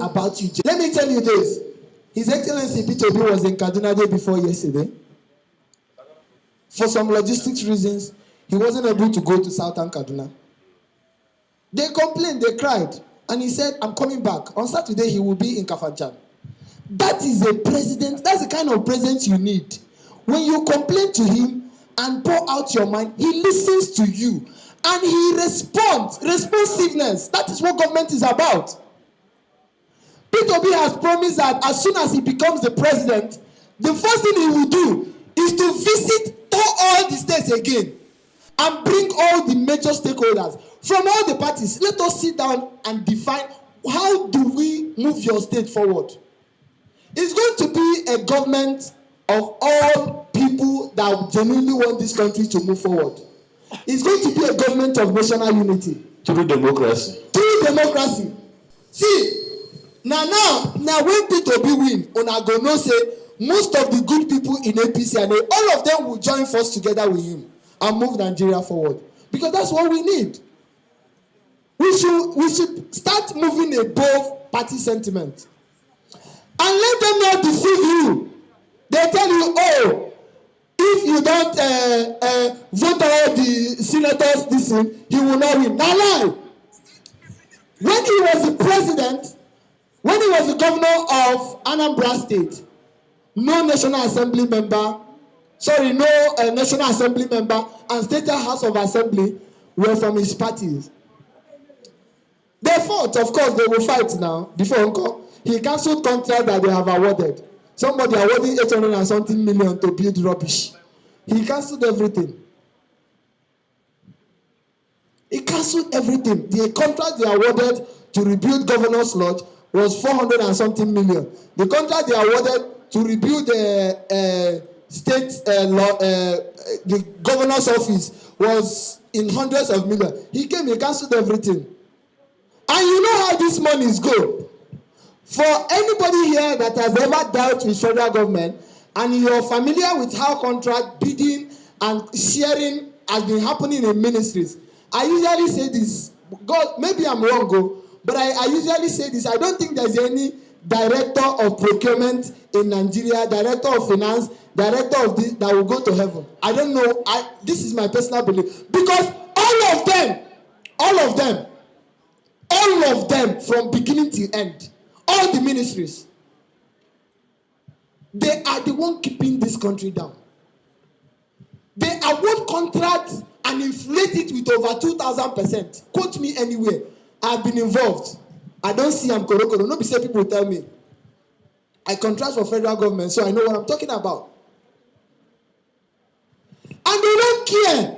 about you. Let me tell you this. His Excellency Peter Obi was in Kaduna day before yesterday. For some logistics reasons, he wasn't able to go to Southern Kaduna. They complained, they cried, and he said, I'm coming back. On Saturday, he will be in Kafanchan. That is a president, that's the kind of president you need. When you complain to him and pour out your mind, he listens to you and he responds. Responsiveness, that is what government is about. Peter Obi has promised that as soon as he becomes the president, the first thing he will do is to visit all the states again and bring all the major stakeholders from all the parties. Let us sit down and define how do we move your state forward. It's going to be a government of all people that genuinely want this country to move forward. It's going to be a government of national unity. True democracy. True democracy. See, now when Peter Obi win, una go know say most of the good people in APC and all of them will join force together with him and move Nigeria forward. Because that's what we need. We should start moving above party sentiment. And let them not deceive you. They tell you, oh, if you don't vote all the senators this thing, he will not win. Now lie. When he was the president, when he was the governor of Anambra State, no National Assembly member and State House of Assembly were from his parties. They fought, of course, they will fight now. Before Uncle, he cancelled contracts that they have awarded. Somebody awarding 800 and something million to build rubbish. He cancelled everything. He cancelled everything. The contract they awarded to rebuild Governor's Lodge was 400 and something million. The contract they awarded to rebuild the the governor's office was in hundreds of millions. He came, he cancelled everything. And you know how these monies go. For anybody here that has ever dealt with federal government and you're familiar with how contract bidding and sharing has been happening in ministries, I usually say this. God, maybe I'm wrong, but I usually say this. I don't think there's any director of procurement in Nigeria, director of finance, director of this that will go to heaven. I don't know. This is my personal belief. Because all of them from beginning to end, all the ministries, they are the one keeping this country down. They award contracts and inflate it with over 2,000%. Quote me anywhere. I've been involved. I don't see I'm korokoro. No be say people tell me. I contract for federal government, so I know what I'm talking about. And they don't care.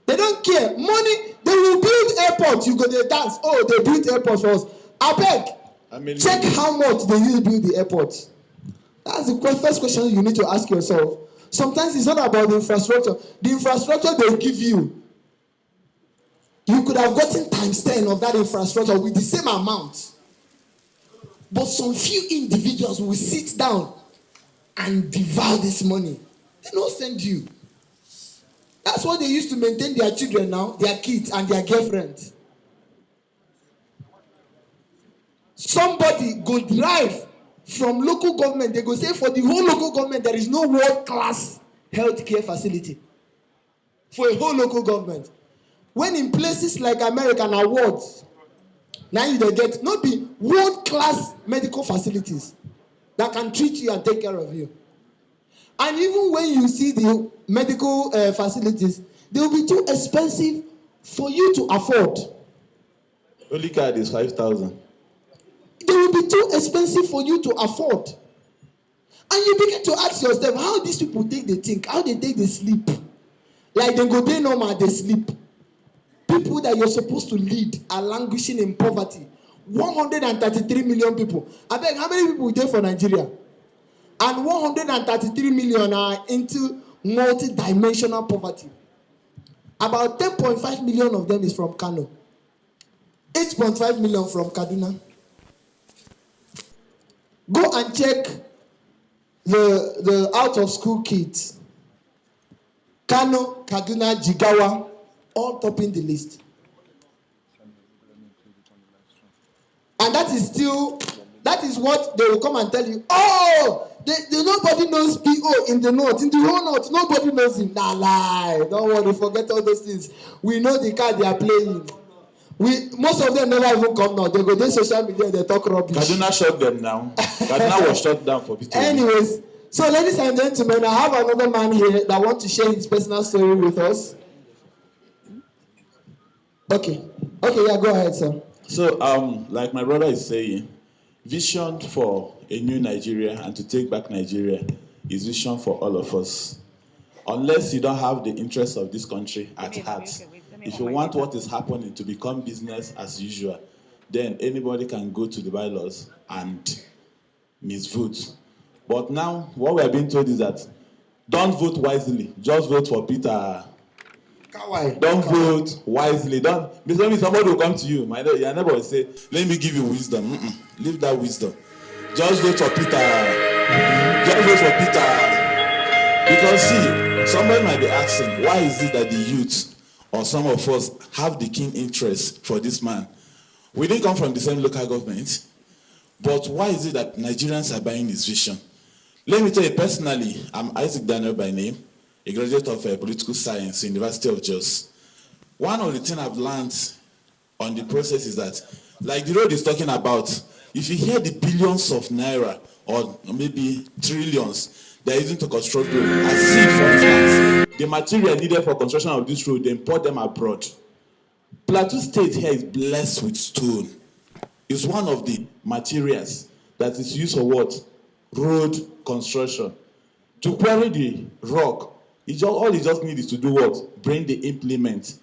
They don't care. Money, they will build airports. You go there dance. Oh, they built airports for us. I beg. Check how much they use to build the airports. That's the first question you need to ask yourself. Sometimes it's not about the infrastructure. The infrastructure they give you, you could have gotten times 10 of that infrastructure with the same amount. But some few individuals will sit down and devour this money. They don't send you. That's what they used to maintain their children now, their kids and their girlfriends. Somebody go drive from local government. They go say for the whole local government there is no world-class healthcare facility. For a whole local government. When in places like American awards, now you get not be world-class medical facilities that can treat you and take care of you. And even when you see the medical facilities, they will be too expensive for you to afford. Only card is 5,000. They will be too expensive for you to afford. And you begin to ask yourself, how these people take the think, how they take the sleep. Like they go day normal, they sleep. People that you're supposed to lead are languishing in poverty. 133 million people. I beg, how many people are there for Nigeria? And 133 million are into multi-dimensional poverty. About 10.5 million of them is from Kano. 8.5 million from Kaduna. Go and check the out-of-school kids. Kano, Kaduna, Jigawa, all topping the list. And that is still That is what they will come and tell you. Oh, nobody knows PO in the north. In the whole north, nobody knows him. Nah, lie. Don't worry, forget all those things. We know the card they are playing. Most of them never even come now. They go to social media, they talk rubbish. Kaduna shut them down. Kaduna was shut down for people. Anyways, so ladies and gentlemen, I have another man here that wants to share his personal story with us. Okay, yeah, go ahead, sir. So, like my brother is saying, vision for a new Nigeria and to take back Nigeria is vision for all of us. Unless you don't have the interests of this country at heart, if you want what is happening to become business as usual, then anybody can go to the bylaws and misvote. But now, what we are being told is that don't vote wisely, just vote for Peter. Don't vote wisely. Maybe somebody will come to you. Your neighbor will say, let me give you wisdom. Leave that wisdom. Just vote for Peter. Just vote for Peter. Because see, somebody might be asking, why is it that the youth or some of us have the keen interest for this man? We didn't come from the same local government. But why is it that Nigerians are buying his vision? Let me tell you personally, I'm Isaac Daniel by name, a graduate of political science, University of Jos. One of the things I've learned on the process is that, like the road is talking about, if you hear the billions of naira or maybe trillions they're using to construct road, I see, for instance, the material needed for construction of this road, they import them abroad. Plateau State here is blessed with stone. It's one of the materials that is used for what? Road construction. To quarry the rock, all you just need is to do what? Bring the implement,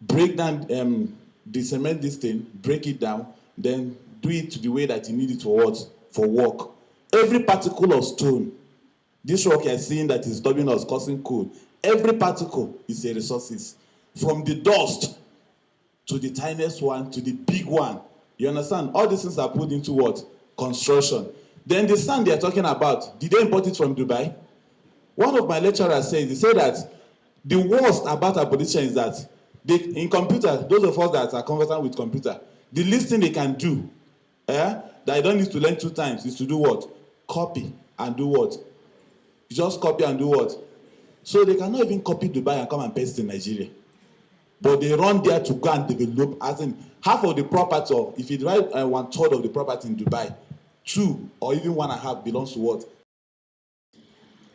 break down the cement this thing, break it down, then do it to the way that you need it for what? For work. Every particle of stone, this rock you're seeing that is disturbing us, causing cold, every particle is a resources. From the dust to the tiniest one to the big one. You understand? All these things are put into what? Construction. Then the sand they are talking about, did they import it from Dubai? One of my lecturers said, he said that the worst about our politician is that in computer, those of us that are conversant with computer, the least thing they can do, that I don't need to learn 2 times, is to do what? Copy and do what? Just copy and do what? So they cannot even copy Dubai and come and paste in Nigeria. But they run there to go and develop, as in half of the property, or if you divide 1/3 of the property in Dubai, 2 or even 1.5 belongs to what?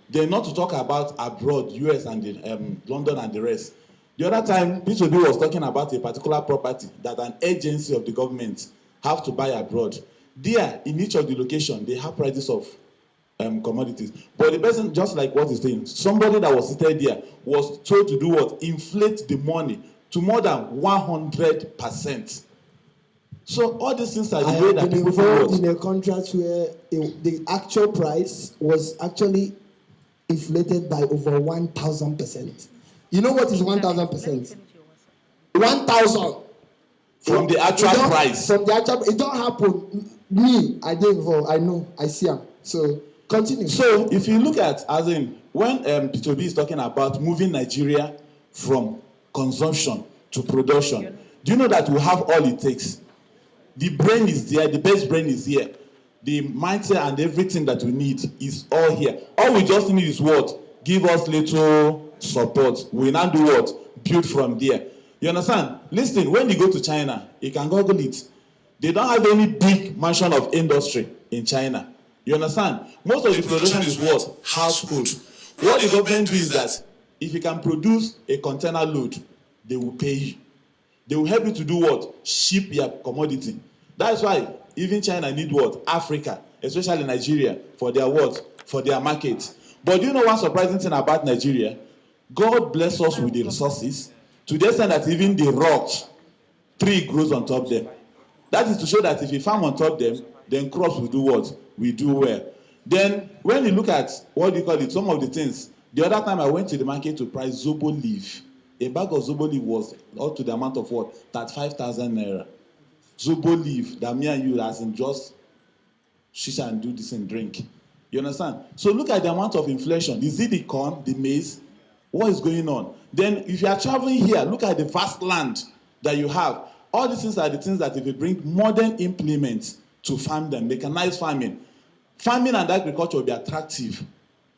They're not to talk about abroad, US and London and the rest. The other time, P2B was talking about a particular property that an agency of the government have to buy abroad. There, in each of the location, they have prices of commodities. But the person, just like what he's saying, somebody that was seated there was told to do what? Inflate the money to more than 100%. So all these things are the way that people involved in a contract where the actual price was actually inflated by over 1,000%. You know what is 1,000%? 1,000 from the actual price. From the actual, it don't happen. Me, I didn't involve. I know. I see him. So continue. So if you look at, as in, when P2B is talking about moving Nigeria from consumption to production, do you know that we have all it takes? The brain is there. The best brain is here. The mindset and everything that we need is all here. All we just need is what? Give us little support. We now do what? Build from there. You understand? Listen, when you go to China, you can Google it. They don't have any big mansion of industry in China. You understand? Most of the production is what? Household. What the government do is that if you can produce a container load, they will pay you. They will help you to do what? Ship your commodity. That's why even China need what? Africa, especially Nigeria, for their what? For their market. But do you know one surprising thing about Nigeria? God bless us with the resources to the extent that even the rocks, tree grows on top of them. That is to show that if you farm on top of them, then crops will do what? We do well. Then when you look at, what do you call it, some of the things, the other time I went to the market to price Zobo leaf. A bag of Zobo leaf was up to the amount of what? 35,000 naira. Zobo leaf, that me and you as in just shisha and do this and drink. You understand? So look at the amount of inflation. Is it the corn, the maize? What is going on? Then if you are traveling here, look at the vast land that you have. All these things are the things that if you bring modern implements to farm them, mechanized farming. Farming and agriculture will be attractive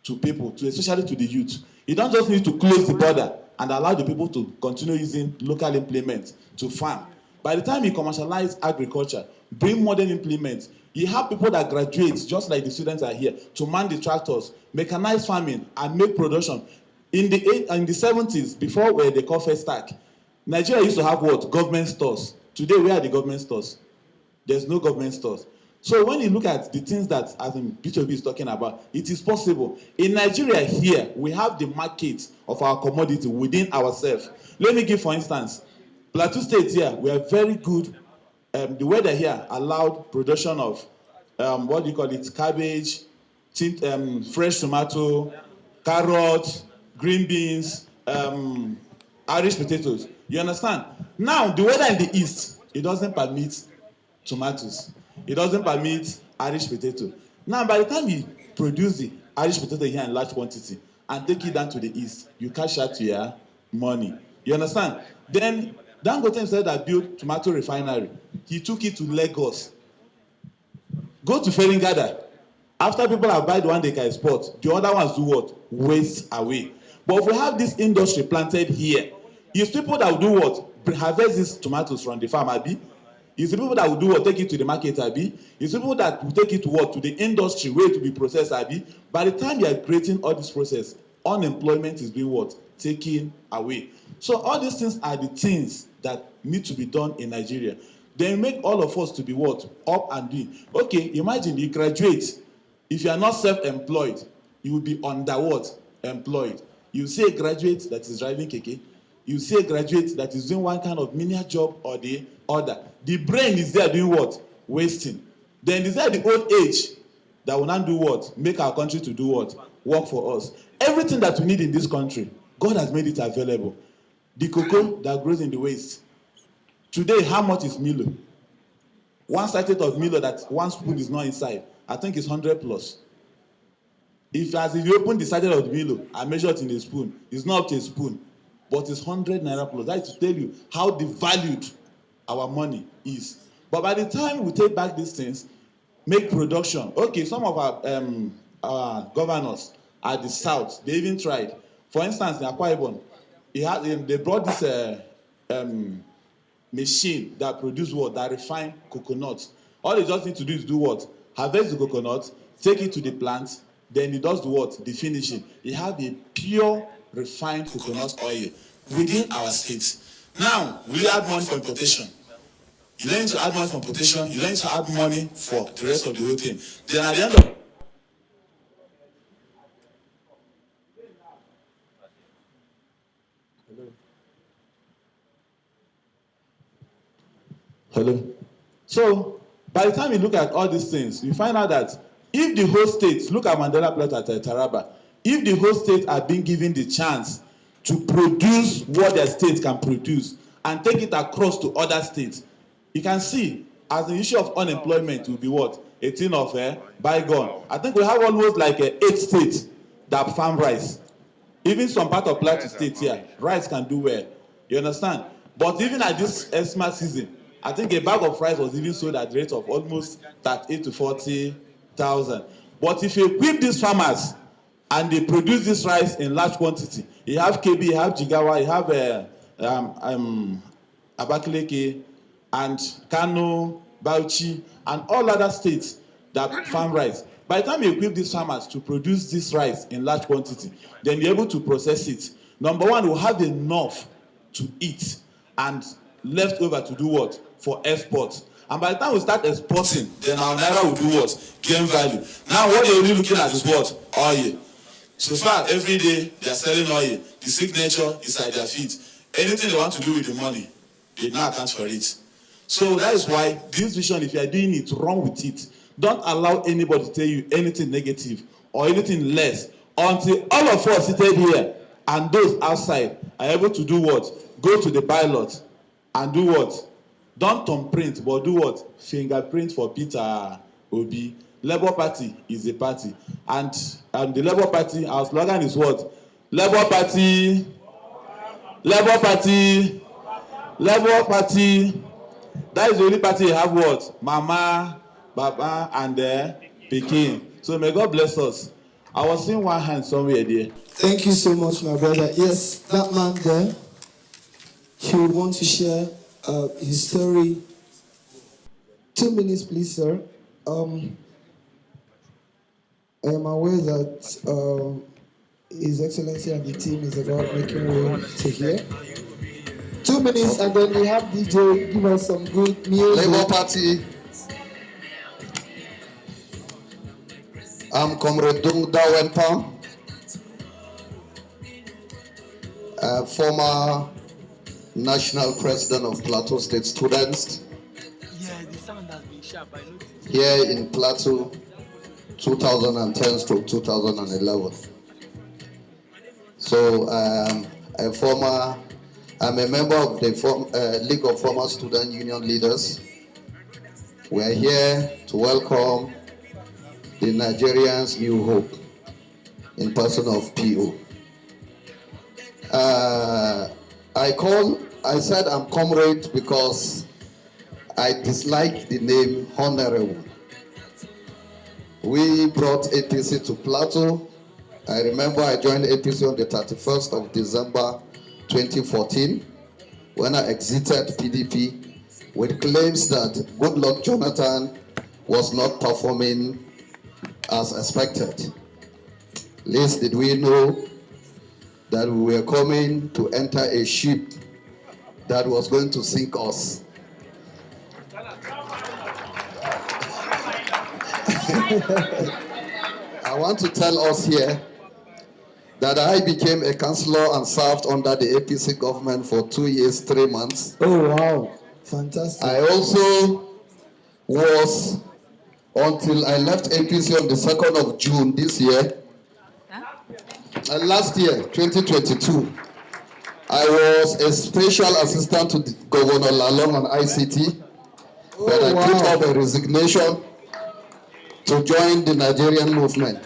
to people, especially to the youth. You don't just need to close the border and allow the people to continue using local implements to farm. By the time you commercialize agriculture, bring modern implements, you have people that graduate, just like the students are here, to man the tractors, mechanize farming, and make production. In the 70s, before they call first stack, Nigeria used to have what? Government stores. Today, where are the government stores? There's no government stores. So when you look at the things that as in B2B is talking about, it is possible. In Nigeria here, we have the market of our commodity within ourselves. Let me give, for instance, Plateau State here, we are very good. The weather here allowed production of, what do you call it, cabbage, fresh tomato, carrots, green beans, Irish potatoes. You understand? Now, the weather in the east, it doesn't permit tomatoes. It doesn't permit Irish potato. Now, by the time you produce the Irish potato here in large quantity and take it down to the east, you cash out your money. You understand? Then Dangote said that built tomato refinery. He took it to Lagos. Go to Feringada. After people have buy the one they can export, the other ones do what? Waste away. But if we have this industry planted here, it's people that will do what? Harvest these tomatoes from the farm, Abi. It's the people that will do what? Take it to the market, Abi. It's the people that will take it to what? To the industry where it will be processed, Abi. By the time you are creating all this process, unemployment is being what? Taken away. So all these things are the things that need to be done in Nigeria. They make all of us to be what? Up and doing. Okay, imagine you graduate. If you are not self-employed, you will be under what? Employed. You see a graduate that is driving keke. You see a graduate that is doing one kind of menial job or the other. The brain is there doing what? Wasting. Then is there the old age that will now do what? Make our country to do what? Work for us. Everything that we need in this country, God has made it available. The cocoa that grows in the waste. Today, how much is Milo? One sachet of Milo that one spoon is not inside, I think it's 100 plus. If you open the sachet of the Milo and measure it in a spoon, it's not up to a spoon, but it's 100 naira plus. That is to tell you how devalued our money is. But by the time we take back these things, make production. Okay, some of our governors at the south, they even tried. For instance, in Akwa Ibom, they brought this machine that produce what? That refine coconut. All they just need to do is do what? Harvest the coconut, take it to the plant, then it does the what? The finishing. You have a pure refined coconut oil within our state. Now, we add money for importation. You don't need to add money for importation. You don't need to add money for the rest of the whole thing. Then at the end of Hello. So, by the time you look at all these things, you find out that if the whole state, look at Mandela Plateau at Taraba, if the whole state are being given the chance to produce what their state can produce and take it across to other states, you can see as the issue of unemployment will be what? A thing of bygone. I think we have almost like 8 states that farm rice. Even some part of Plateau State here, rice can do well. You understand? But even at this Xmas season, I think a bag of rice was even sold at the rate of almost 38 to 40,000. But if you equip these farmers and they produce this rice in large quantity, you have KB, you have Jigawa, you have Abakaliki, and Kano, Bauchi, and all other states that farm rice. By the time you equip these farmers to produce this rice in large quantity, then you're able to process it. Number one, we'll have enough to eat and left over to do what? For export. And by the time we start exporting, then our naira will do what? Gain value. Now what they're really looking at is what? Oil. So far, every day they are selling oil. The signature is at their feet. Anything they want to do with the money, they now account for it. So that is why this vision, if you are doing it, run with it. Don't allow anybody to tell you anything negative or anything less until all of us seated here and those outside are able to do what? Go to the pilot and do what? Don't thumbprint, but do what? Fingerprint for Peter Obi. Labour Party is a party. And the Labour Party, our slogan is what? Labour Party, Labour Party, Labour Party. That is the only party you have what? Mama, Baba, and Peking. So may God bless us. I was seeing one hand somewhere there. Thank you so much, my brother. Yes, that man there, he would want to share his story. 2 minutes, please, sir. I am aware that His Excellency and the team is about making way to here. 2 minutes, and then we have DJ give us some good music. Labour Party. I'm Comrade Dung Dawen Pam, former National President of Plateau State Students. Yeah, the sound has been sharp, I noticed. Here in Plateau, 2010 to 2011. So I'm a member of the League of Former Student Union Leaders. We're here to welcome the Nigerians' new hope in person of PO. I said I'm comrade because I dislike the name honorable. We brought APC to Plateau. I remember I joined APC on the 31st of December 2014 when I exited PDP with claims that Goodluck Jonathan was not performing as expected. Least did we know that we were coming to enter a ship that was going to sink us. I want to tell us here that I became a councillor and served under the APC government for 2 years, 3 months. Oh, wow. Fantastic. I also was, until I left APC on the 2nd of June this year, last year, 2022, I was a special assistant to Governor Lalong on ICT, but I took up a resignation to join the Nigerian movement.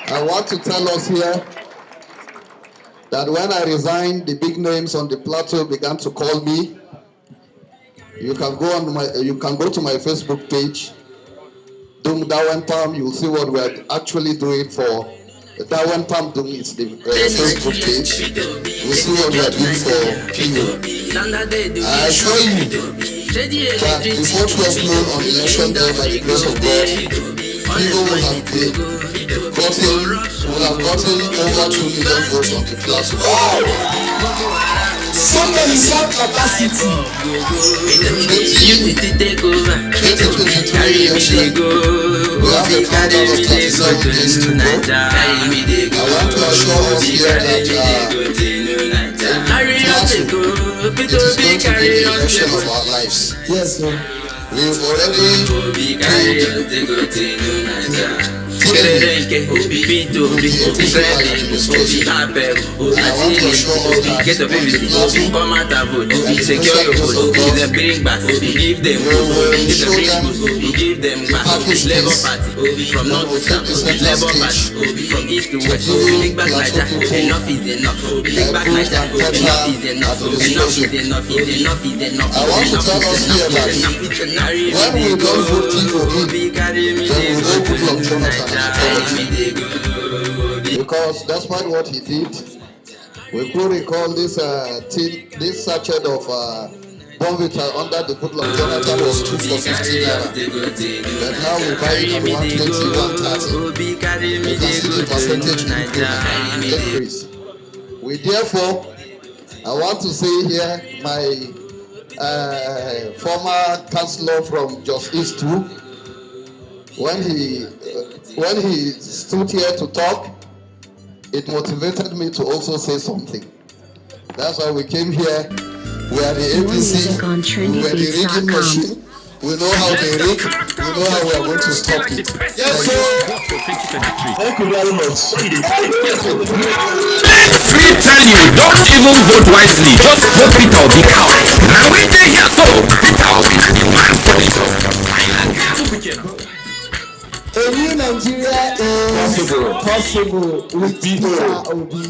I want to tell us here that when I resigned, the big names on the Plateau began to call me. You can go to my Facebook page, Dung Dawen Pam. You'll see what we're actually doing for Dawen Pam. Dung is the Facebook page. You'll see what we're doing for PO. I assure you that before 12 noon on election day, by the grace of God, people will have gotten over 2 million votes on the Plateau. Somebody shout capacity. Unity take over. 2023 election. We have a countdown of 37 days to go. I want to assure us here that it is going to be the election of our lives. Yes, sir. We've already I want to assure us that get up in the come out and vote. Secure your vote. Bring back. Give them give them back. Labour Party from north to south. Labour Party from east to west. Take back Niger. Enough is enough. Take back Niger. Enough is enough. Enough is enough. Enough is enough. I want to tell us here that when we don't vote POB, then we vote Goodluck Jonathan. Because despite what he did, we could recall this sachet of Bonvita under the Goodluck Jonathan was 2 for 15 naira. But now we buy it at 120, 130. You can see the percentage increase. We therefore, I want to say here, my former councillor from Jos East 2, when he stood here to talk, it motivated me to also say something. That's why we came here. We are the APC, we are the rigging machine. We know how they rig, we know how we are going to stop it. Yes, sir. Thank you very much. We tell you, don't even vote wisely, just vote Peter or be cow. Now we dey here so Peter or be the man for it. A new Nigeria is possible with Peter Obi.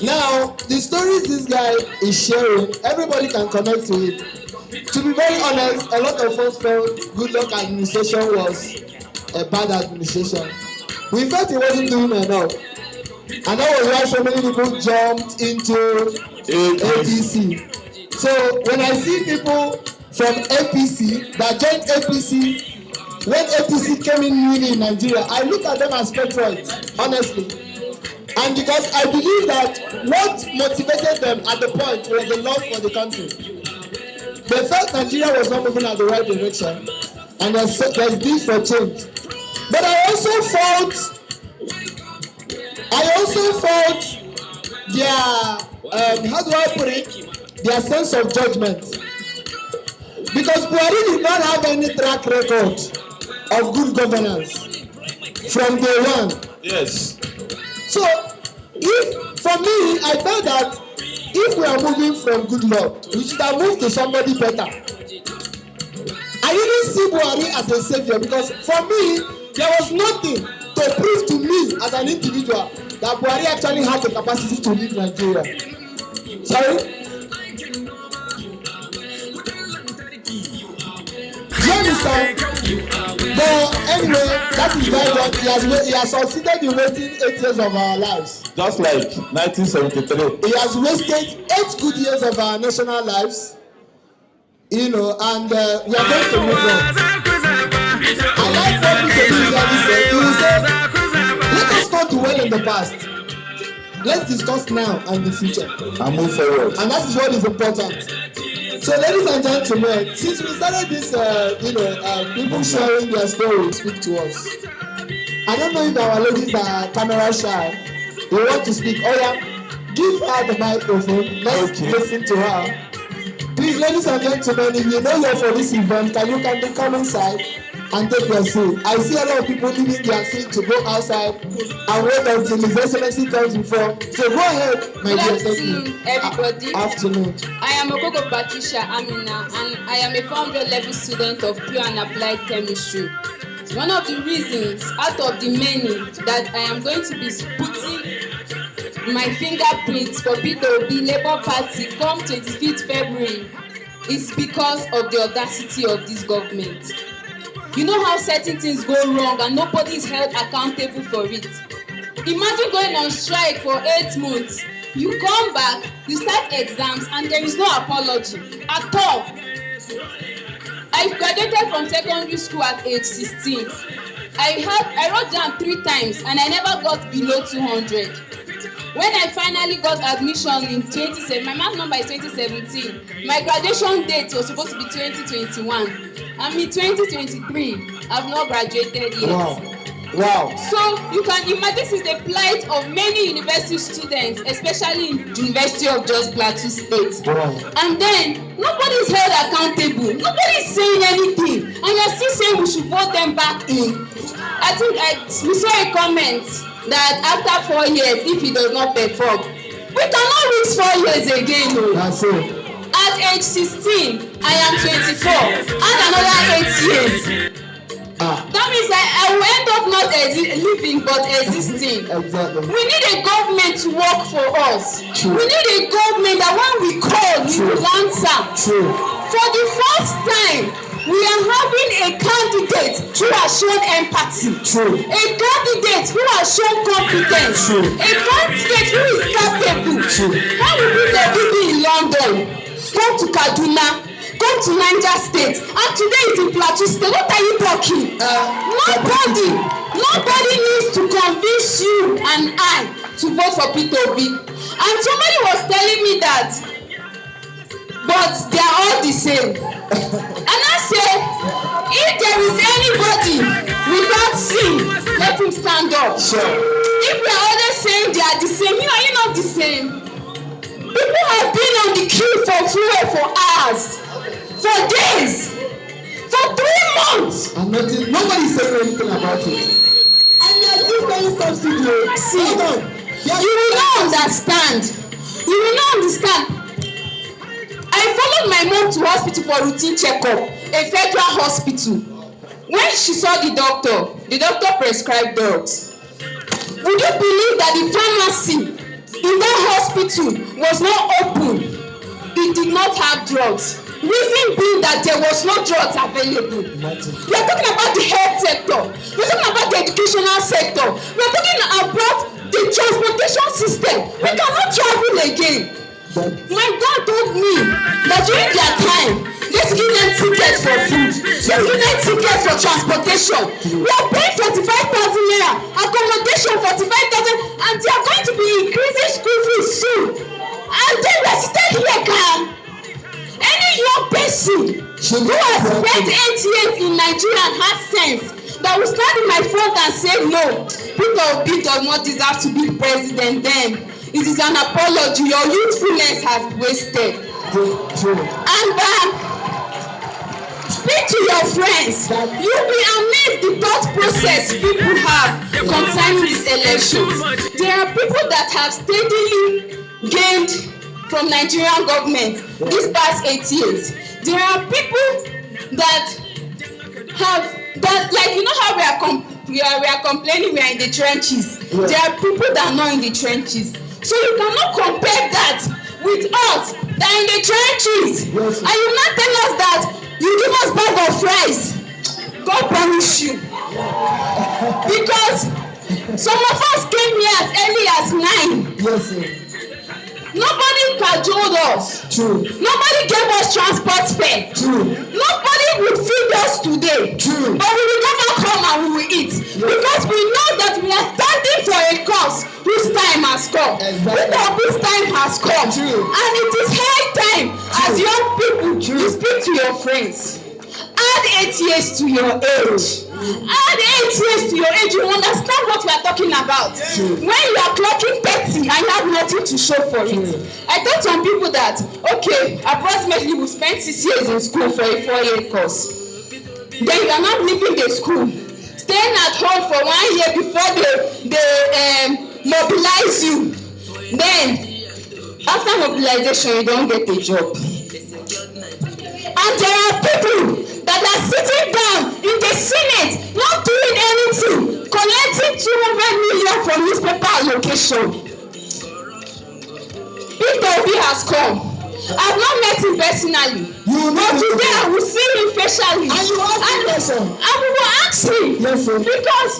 Now, the stories this guy is sharing, everybody can connect to it. To be very honest, a lot of us felt Goodluck administration was a bad administration. We felt he wasn't doing enough. And that was why so many people jumped into APC. So when I see people from APC that joined APC when APC came in newly in Nigeria, I look at them as patriots, honestly. And because I believe that what motivated them at the point was the love for the country. They felt Nigeria was not moving in the right direction, and there's need for change. But I also felt their how do I put it? Their sense of judgment. Because Buhari did not have any track record of good governance from day one. Yes. So, for me, I felt that if we are moving from Goodluck, we should have moved to somebody better. I didn't see Buhari as a savior because for me, there was nothing to prove to me as an individual that Buhari actually had the capacity to lead Nigeria. Sorry? Do you understand? But anyway, that is very well. He has succeeded in wasting 8 years of our lives. Just like 1973. He has wasted 8 good years of our national lives. You know, and we are going to move on. I like what Mr. Usually said. He will say, let us not dwell in the past. Let's discuss now and the future. And move forward. And that is what is important. So, ladies and gentlemen, since we started this, people sharing their story speak to us. I don't know if our ladies are camera shy. They want to speak. Oh yeah, give her the microphone. Let's listen to her. Please, ladies and gentlemen, if you know you're for this event, can you come inside and take your seat? I see a lot of people leaving their seat to go outside and wait until His Excellency comes before. So go ahead, my dear. Good afternoon, everybody. Afternoon. I am Ogogo Patricia Amina, and I am a 400-level student of pure and applied chemistry. One of the reasons, out of the many, that I am going to be putting my fingerprints for P2B Labour Party come 25th February is because of the audacity of this government. You know how certain things go wrong and nobody is held accountable for it. Imagine going on strike for 8 months. You come back, you start exams, and there is no apology at all. I graduated from secondary school at age 16. I wrote down 3 times and I never got below 200. When I finally got admission in 2017, my math number is 2017. My graduation date was supposed to be 2021. I'm in 2023. I've not graduated yet. Wow. So you can imagine this is the plight of many university students, especially in the University of Jos Plateau State. Wow. And then nobody is held accountable. Nobody is saying anything, and you're still saying we should vote them back in. I think we saw a comment that after 4 years, if he does not perform, we cannot reach 4 years again. No. That's it. At age 16, I am 24. Add another 8 years. That means I will end up not living but existing. Exactly. We need a government to work for us. True. We need a government that when we call, we will answer. True. For the first time, we are having a candidate who has shown empathy. True. A candidate who has shown competence. True. A candidate who is capable. True. How will people be in London? Go to Kaduna. Go to Niger State, and today is in Plateau State. What are you talking? Nobody needs to convince you and I to vote for P2B. And somebody was telling me that, but they are all the same. And I said, if there is anybody without sin, let him stand up. Sure. If we are always saying they are the same, are you not the same? People have been on the queue for fuel for hours. For days, for 3 months, and nobody is saying anything about it. And they are still paying subsidy. See, hold on. You will not understand. You will not understand. I followed my mom to hospital for routine checkup, a federal hospital. When she saw the doctor prescribed drugs. Would you believe that the pharmacy in that hospital was not open? It did not have drugs. Reason being that there was no drugs available. We are talking about the health sector. We are talking about the educational sector. We are talking about the transportation system. We cannot travel again. My dad told me that during their time, let's give them tickets for food, let's give them tickets for transportation. We are paying 45,000 naira, accommodation 45,000, and they are going to be increasing school fees soon. And then we are sitting here, calm. Any young person who has spent 8 years in Nigeria and has sense that will stand in my front and say no, Peter Obi does not deserve to be president. Then it is an apology. Your youthfulness has wasted. And speak to your friends. You'll be amazed the thought process people have concerning these elections. There are people that have steadily gained from Nigerian government these past 8 years. There are people that have that, like, you know how we are complaining we are in the trenches. Yeah. There are people that are not in the trenches. So you cannot compare that with us that are in the trenches. Yes. And you not tell us that you give us bag of rice. God punish you. Because some of us came here as early as 9. Yes, sir. Nobody cajoled us. True. Nobody gave us transport fare. True. Nobody would feed us today. True. But we will come back home and we will eat. Yes. Because we know that we are standing for a cause whose time has come. Exactly. Whose time has come. True. And it is high time. True. As young people, true, you speak to your friends. Add 8 years to your age. Add 8 years to your age, you understand what we are talking about. True. When you are clocking 30 and you have nothing to show for it. True. I told some people that, okay, approximately we spend 6 years in school for a 4-year course. Then you are not leaving the school, staying at home for 1 year before they mobilize you. Then, after mobilization, you don't get a job. And there are people that are sitting down in the Senate, not doing anything, collecting 200 million from newspaper allocation. Peter Obi has come. I've not met him personally. But today I will see him facially. And you ask him. And we will ask him. Yes, sir. Because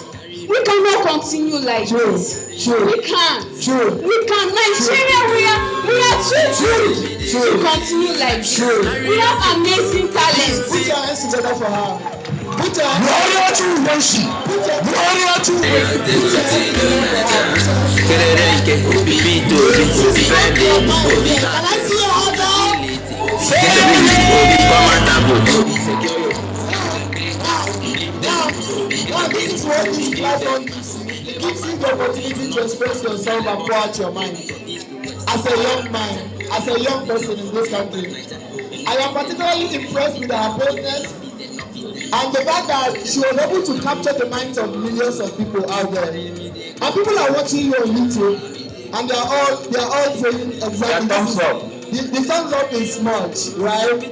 we cannot continue like this. True. We can't. True. We can. Nigeria, we are too good to continue like this. True. We have amazing talents. Put your hands together for her. Put your hands together. Now, this is what this platform gives you. It gives you the opportunity to express yourself and pour out your mind. As a young man, as a young person in this country, I am particularly impressed with her boldness and the fact that she was able to capture the minds of millions of people out there. And people are watching you on YouTube, and they are all saying exactly thumbs up. The thumbs up is much, right?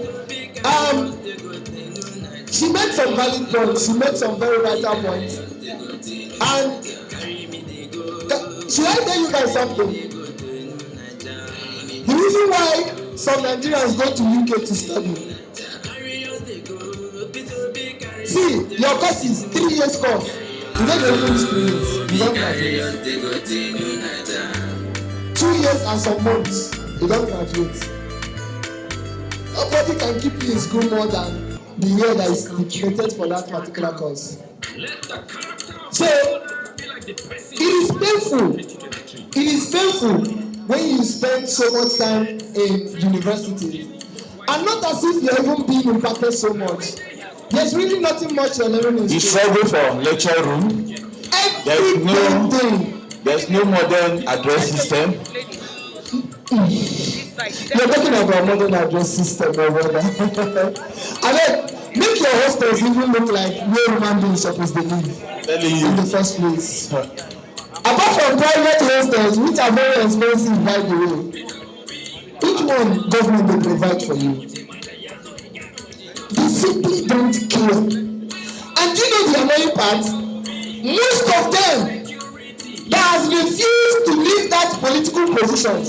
She made some valid points. She made some very vital points. And should I tell you guys something? The reason why some Nigerians go to UK to study. See, your course is 3 years course. You don't even finish 3 years. You don't graduate. 2 years and some months. You don't graduate. Nobody can keep you in school more than the year that is stipulated for that particular course. So, it is painful. It is painful when you spend so much time in university. And not as if you're even being impacted so much. There's really nothing much you're learning in school. You struggle for lecture room. There's no modern address system. You're talking about modern address system, my brother. And then make your hostels even look like where human beings supposed to live in the first place. Apart from private hostels, which are very expensive, by the way, which one government will provide for you? They simply don't care. And you know the annoying part? Most of them that has refused to leave that political positions,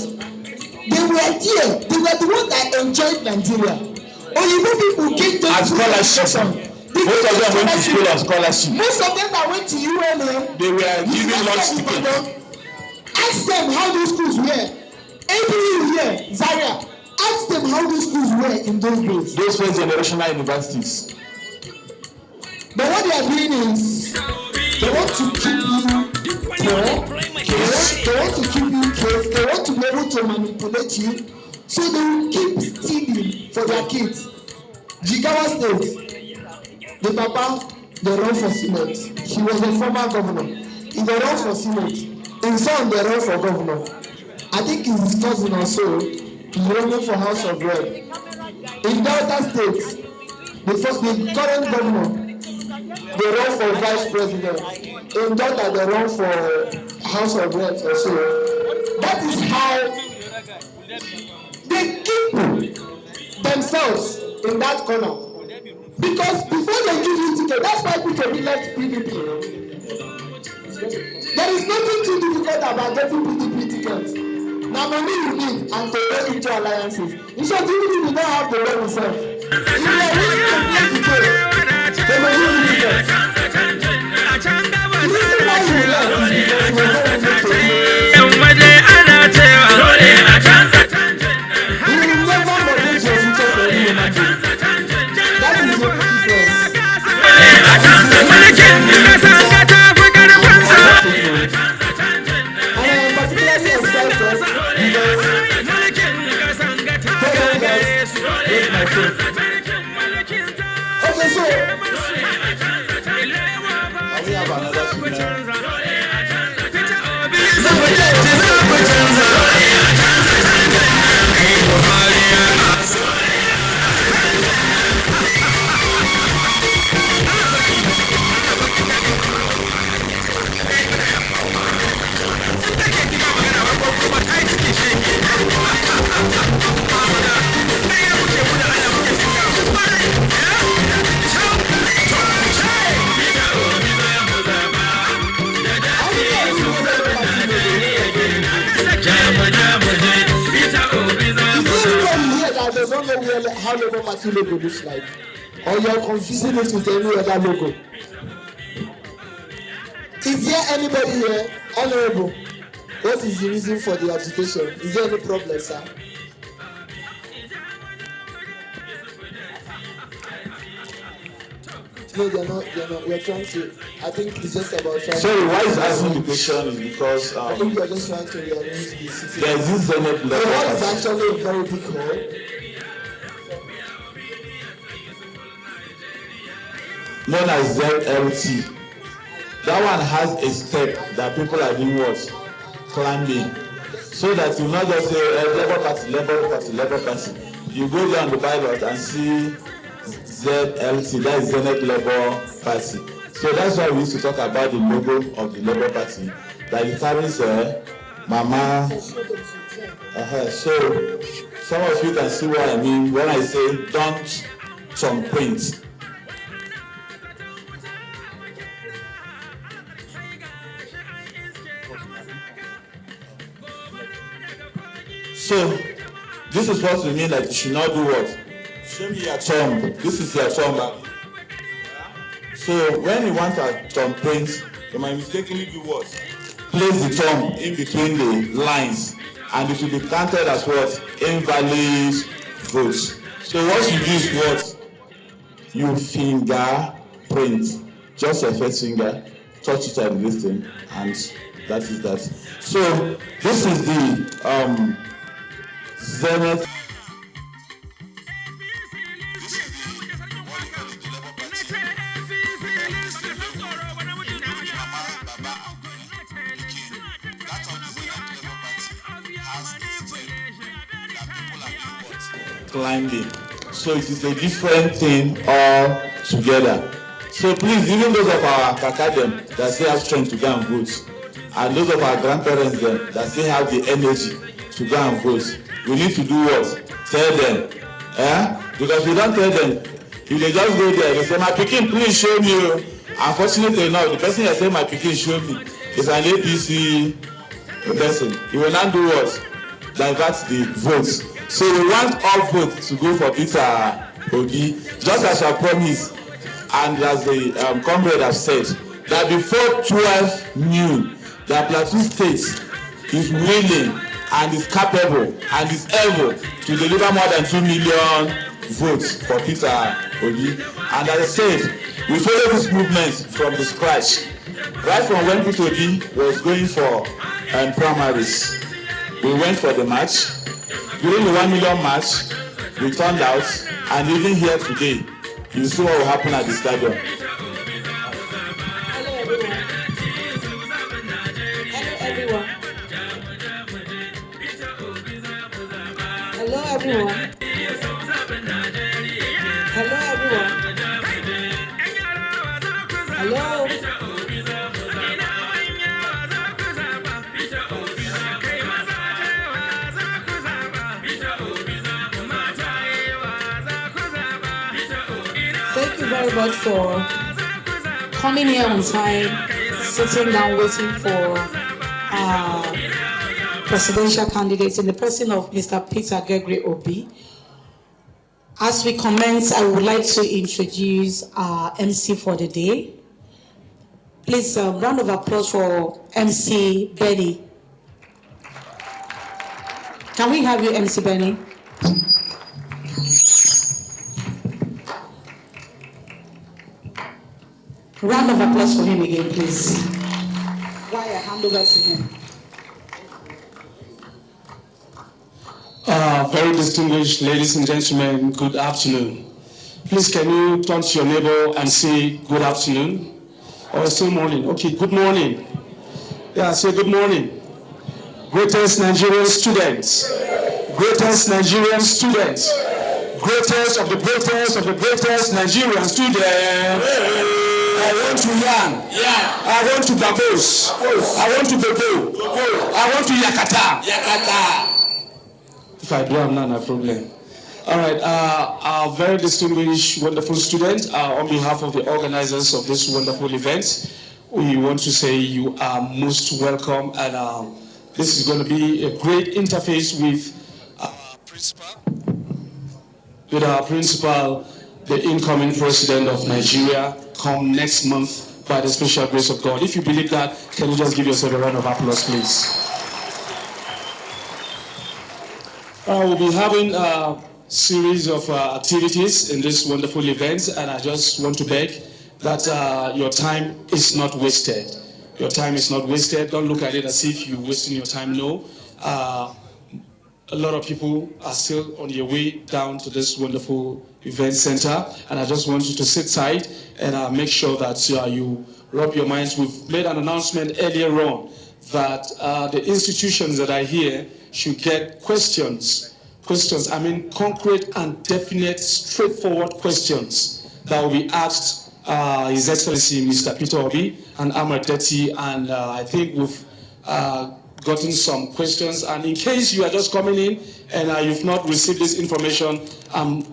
they were there. They were the ones that enjoyed Nigeria. Oyibo people came to As scholarship. Most of them went to school on scholarship. Most of them that went to UNA, They were given lunch tickets. Ask them how those schools were. ABU here, Zaria. Ask them how those schools were in those days. Those first generational universities. But what they are doing is they want to keep you poor. They want to keep you caged. They want to be able to manipulate you. So they will keep stealing for their kids. Jigawa State, the Papa, they run for Senate. He was a former governor. He they run for Senate. His son, they run for governor. I think it's his cousin also. He's running for House of Rep. In Delta State, the current governor, they run for vice president. In Delta, they run for House of Reps also. That is how they keep themselves in that corner. Because before they give you ticket, that's why people left PDP. There is nothing too difficult about getting PDP tickets. Now money you need and to go into alliances. In short, even if you don't have the right yourself, if you are willing to play the game, they will give you tickets. The reason why you left is because you were not able to play. You will never forget your future for any human being. That is your difference. And I am particularly excited because is my friend. Okay, so We have another signal. they don't know where, how Labour Party logo looks like, or you're confusing it with any other logo. Is there anybody here, honorable? What is the reason for the agitation? Is there any problem, sir? No, they're not. We're trying to, I think it's just about trying Sorry, why is asking the question is because I think we're just trying to rearrange the city. there's this Zenith The hall is level. actually a very big hall. Known as ZLT. That one has a step that people are doing what? Climbing. So that you not just say Labour Party, Labour Party, Labour Party. You go down the ballot and see ZLT, that is Zenith Labour Party. So that's why we used to talk about the logo of the Labour Party. That it carries Mama. So some of you can see what I mean when I say don't thumbprint. So this is what we mean that you should not do what? Show me your thumb. This is your thumb. So when you want a thumbprint, you might mistakenly do what? Place the thumb in between the lines, and it will be counted as what? Invalid votes. So what you do is what? You fingerprint. Just your first finger, touch it at this thing, and that is that. So this is the Zenith. Climbing. So it is a different thing all together. So please, even those of our kakadem that still have strength to go and vote, and those of our grandparents them that still have the energy to go and vote, we need to do what? Tell them. Because we don't tell them, if they just go there, they say, my pikin, please show me. Unfortunately enough, the person that say my pikin show me is an APC person. He will not do what? Divert the votes. So we want all votes to go for Peter Ogi, just as I promised, and as the comrade have said, that before 12 noon, the Plateau State is willing and is capable and is able to deliver more than 2 million votes for Peter Ogi. And as I said, we follow this movement from the scratch. Right from when Peter Ogi was going for primaries, we went for the march. During the 1 million march, we turned out, and even here today, you see what will happen at the stadium. Hello everyone. Hello everyone. Hello. Thank you very much for coming here on time, sitting down waiting for presidential candidates in the person of Mr. Peter Gregory Obi. As we commence, I would like to introduce our MC for the day. Please, a round of applause for MC Benny. Can we have you, MC Benny? Round of applause for him again, please. Why I hand over to him. Very distinguished ladies and gentlemen, good afternoon. Please, can you turn to your neighbor and say good afternoon? Or still morning? Okay, good morning. Yeah, say good morning. Greatest Nigerian students. Greatest Nigerian students. Greatest of the greatest of the greatest Nigerian students. I want to yarn. Yeah. I want to babos. I want to bebo. I want to yakata. Yakata. If I do, I'm not a problem. All right, our very distinguished, wonderful student, on behalf of the organizers of this wonderful event, we want to say you are most welcome, and this is going to be a great interface with our principal, the incoming president of Nigeria, come next month by the special grace of God. If you believe that, can you just give yourself a round of applause, please? We'll be having a series of activities in this wonderful event, and I just want to beg that your time is not wasted. Your time is not wasted. Don't look at it as if you're wasting your time. No. A lot of people are still on their way down to this wonderful event center, and I just want you to sit tight and make sure that you rub your minds. We've made an announcement earlier on that the institutions that are here should get questions, I mean concrete and definite, straightforward questions that will be asked His Excellency Mr. Peter Obi and Ahmed Deti, and I think we've gotten some questions, and in case you are just coming in and you've not received this information, I'm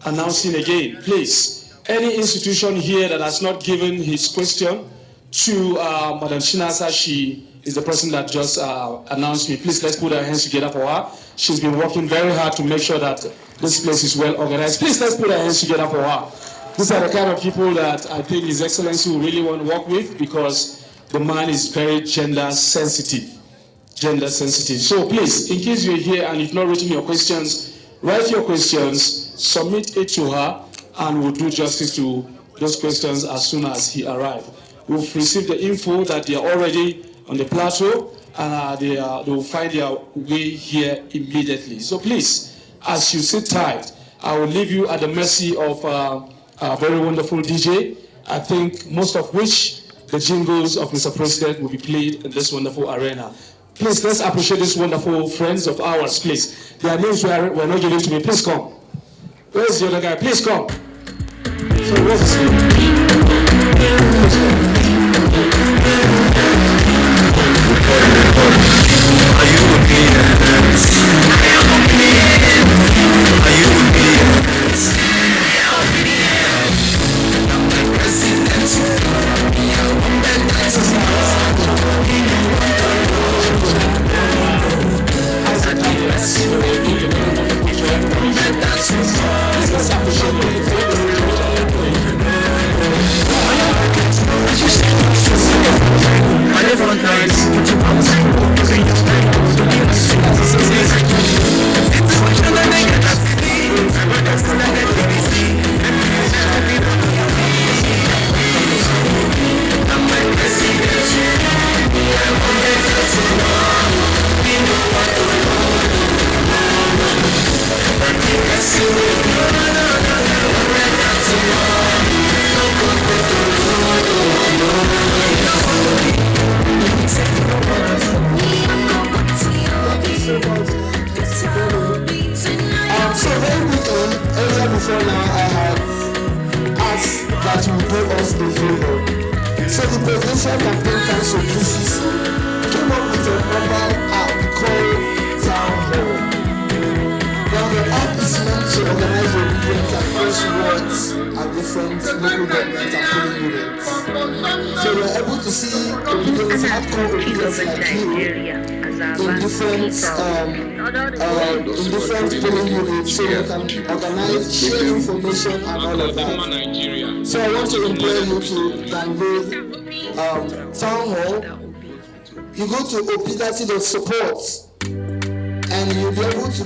announcing again, please, any institution here that has not given his question to Madam Chinasa, she is the person that just announced me. Please, let's put our hands together for her. She's been working very hard to make sure that this place is well organized. Please, let's put our hands together for her. These are the kind of people that I think His Excellency will really want to work with, because the man is very gender sensitive. So please, in case you're here and you've not written your questions, write your questions, submit it to her, and we'll do justice to those questions as soon as he arrives. We've received the info that they are already on the plateau, and they will find their way here immediately. So please, as you sit tight, I will leave you at the mercy of a very wonderful DJ, I think most of which the jingles of Mr. President will be played in this wonderful arena. Please, let's appreciate these wonderful friends of ours, please. Their names were not given to me. Please come. Where's the other guy? Please come. So where's his name? Are you obedient? I am obedient. Are you obedient? I am obedient. I'm the president. Let's appreciate So very quickly, earlier before now, I had asked that you do us the favor. So the Presidential Campaign Council (PCC) came up with a mobile app called Town Hall. Now the app is meant to organize obedience across wards and different local government and polling units. So you're able to see obedience, hardcore obedience like you in different polling units, so you can organize, share information and all of that. So I want to implore you to download Town Hall. You go to opidati.support and you'll be able to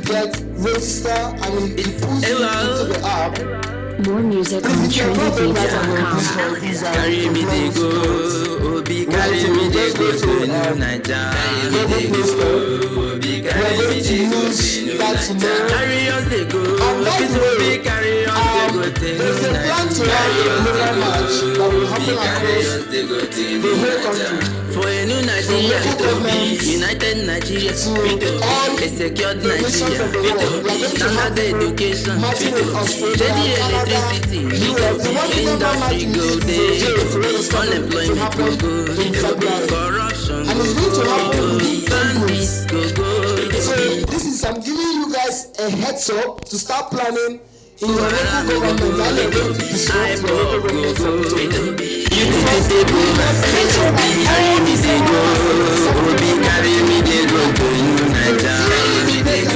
register and it pulls you into the app. More music on trendybeats.com. Carry me they go, Obi carry me they go to Naija. Carry me they go, Obi carry me they go to Naija. Carry us they go, Obi carry us they go to Naija. Carry us they go to Naija. For a new Nigeria, it will be United Nigeria, a secured Nigeria, standard education, steady electricity, industry go there, unemployment go go, corruption go go, bandits go go. So this is, I'm giving you guys a heads up to start planning in your local government. And you're going to disrupt your local government. You need to take over, carry me they go, Obi carry me they go to Naija, carry me they go,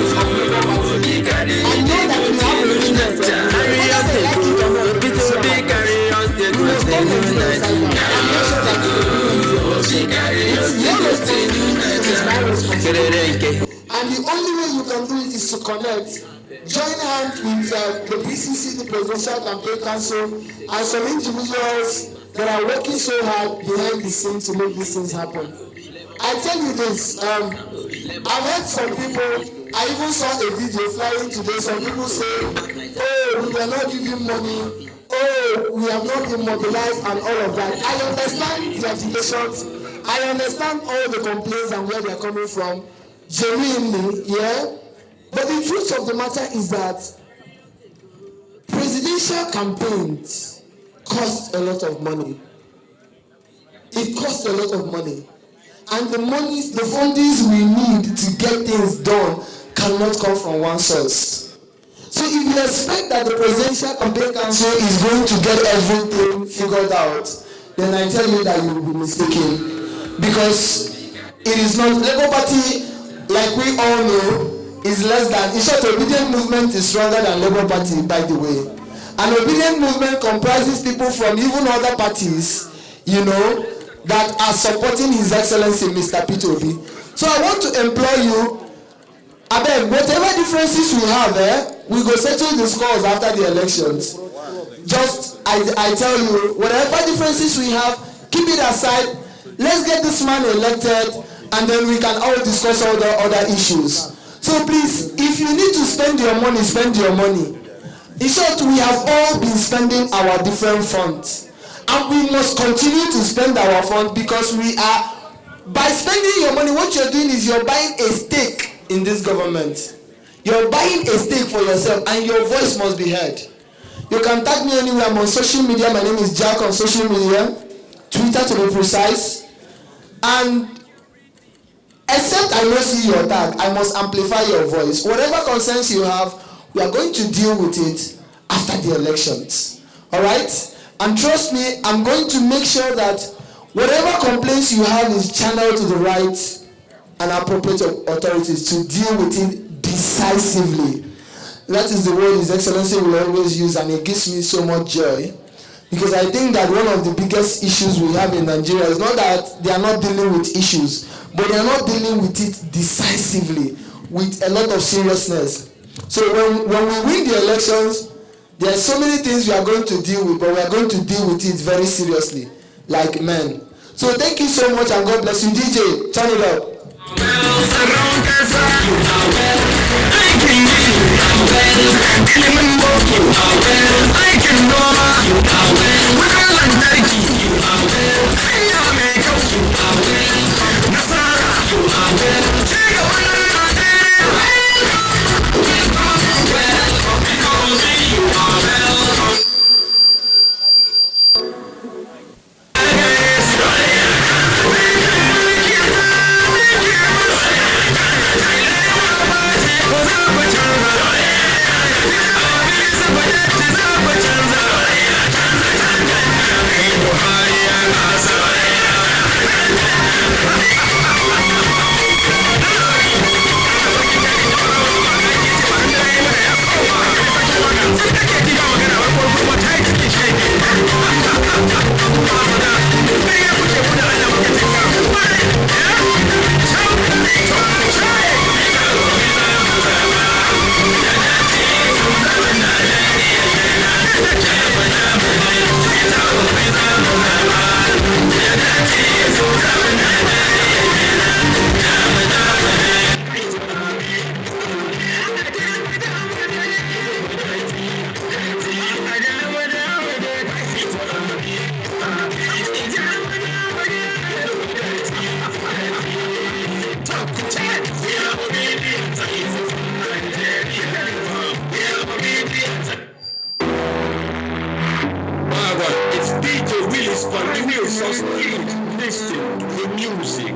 Obi carry me they go to Naija, carry us they go, Obi carry us they go to Naija, carry us they go, Obi carry us they go to Naija. And the only way you can do it is to connect. Join hands with the PCC, the Presidential Campaign Council, and some individuals that are working so hard behind the scenes to make these things happen. I tell you this, I've heard some people, I even saw a video flying today, some people say, oh, we were not giving money, oh, we have not been mobilized and all of that. I understand the accusations, I understand all the complaints and where they're coming from, genuinely, yeah? But the truth of the matter is that presidential campaigns cost a lot of money. It costs a lot of money. And the fundings we need to get things done cannot come from one source. So if you expect that the Presidential Campaign Council is going to get everything figured out, then I tell you that you will be mistaken. Because it is not, Labour Party, like we all know, is less than, in short, obedient movement is stronger than Labour Party, by the way. An obedient movement comprises people from even other parties, you know, that are supporting His Excellency Mr. Peter Obi. So I want to implore you, abeg, whatever differences we have, we go settle the scores after the elections. Just, I tell you, whatever differences we have, keep it aside. Let's get this man elected, and then we can all discuss all the other issues. So please, if you need to spend your money, spend your money. In short, we have all been spending our different funds. And we must continue to spend our funds because we are, by spending your money, what you're doing is you're buying a stake in this government. You're buying a stake for yourself and your voice must be heard. You can tag me anywhere. I'm on social media. My name is Jack on social media, Twitter to be precise. And except I don't see your tag, I must amplify your voice. Whatever concerns you have, we are going to deal with it after the elections. All right? And trust me, I'm going to make sure that whatever complaints you have is channeled to the right and appropriate authorities to deal with it decisively. That is the word His Excellency will always use, and it gives me so much joy Because I think that one of the biggest issues we have in Nigeria is not that they are not dealing with issues, but they are not dealing with it decisively, with a lot of seriousness. So when we win the elections, there are so many things we are going to deal with, but we are going to deal with it very seriously, like men. So thank you so much, and God bless you. DJ, turn it up. It's DJ Willis on the wheels of speed. Listen to the music.